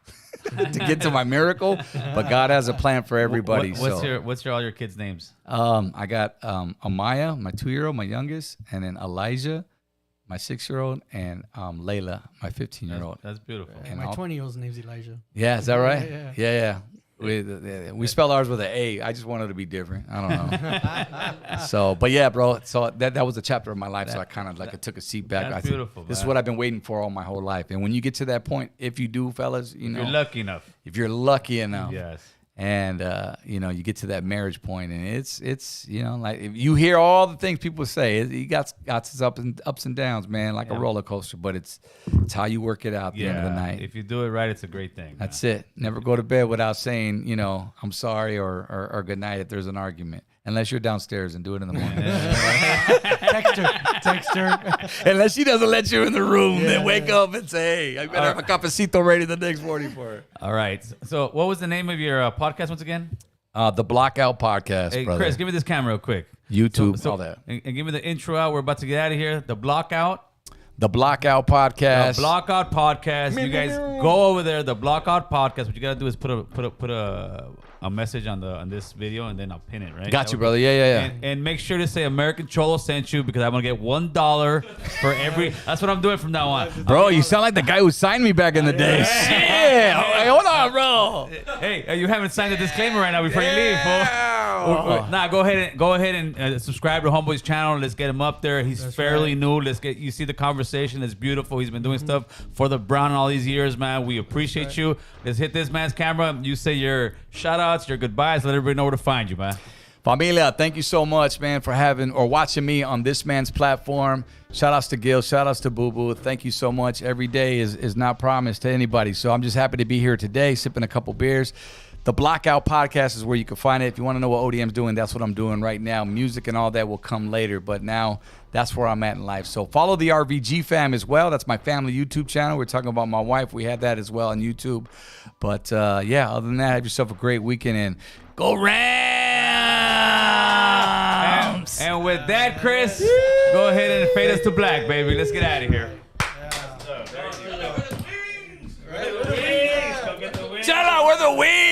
to get to my miracle, but God has a plan for everybody. What's all your kids' names? I got Amaya, my 2-year-old, my youngest, and then Elijah, my 6-year-old, and Layla, my 15-year-old. That's beautiful. And my 20-year-old's name's Elijah. Yeah, is that right? Yeah. We spell ours with an A. I just wanted to be different. I don't know. So, but yeah, bro. So that was a chapter of my life. So I kind of I took a seat back. That's beautiful. This is what I've been waiting for all my whole life. And when you get to that point, if you do, fellas, you're lucky enough. If you're lucky enough. Yes. And you get to that marriage point, and it's if you hear all the things people say, he got its ups and downs, man, like a roller coaster. But it's how you work it out at the end of the night. If you do it right, it's a great thing. That's it. Never go to bed without saying, I'm sorry or good night if there's an argument. Unless you're downstairs and do it in the morning. Text her. Unless she doesn't let you in the room, then wake up and say, hey, I better have a cafecito ready the next morning for her. All right. So what was the name of your podcast once again? The Blockout Podcast, Hey, brother. Chris, give me this camera real quick. YouTube, all that. And give me the intro out. We're about to get out of here. The Blockout. The Blockout Podcast. The Blockout Podcast. You guys go over there. The Blockout Podcast. What you gotta do is put a message on this video, and then I'll pin it. Right? Got you, brother. Yeah. And make sure to say American Cholo sent you, because I'm gonna get $1 for every. That's what I'm doing from now on. Bro, you sound like the guy who signed me back in the day. Shit. Hey, hold on, bro. Hey, you haven't signed a disclaimer right now before you leave, fool. Nah, go ahead and subscribe to Homeboy's channel. Let's get him up there. He's fairly new. You see the conversation. It's beautiful. He's been doing stuff for the Brown all these years, man. We appreciate you. Let's hit this man's camera. You say your shout outs, your goodbyes. Let everybody know where to find you, man. Familia, thank you so much, man, for having or watching me on this man's platform. Shout outs to Gil. Shout outs to Boo Boo. Thank you so much. Every day is not promised to anybody. So I'm just happy to be here today, sipping a couple beers. The Blackout Podcast is where you can find it. If you want to know what ODM's doing, that's what I'm doing right now. Music and all that will come later, but now that's where I'm at in life. So follow the RVG fam as well. That's my family YouTube channel. We're talking about my wife. We have that as well on YouTube. But yeah, other than that, have yourself a great weekend and go Rams! And with that, Chris, go ahead and fade us to black, baby. Let's get out of here. Shout out, we're the wings!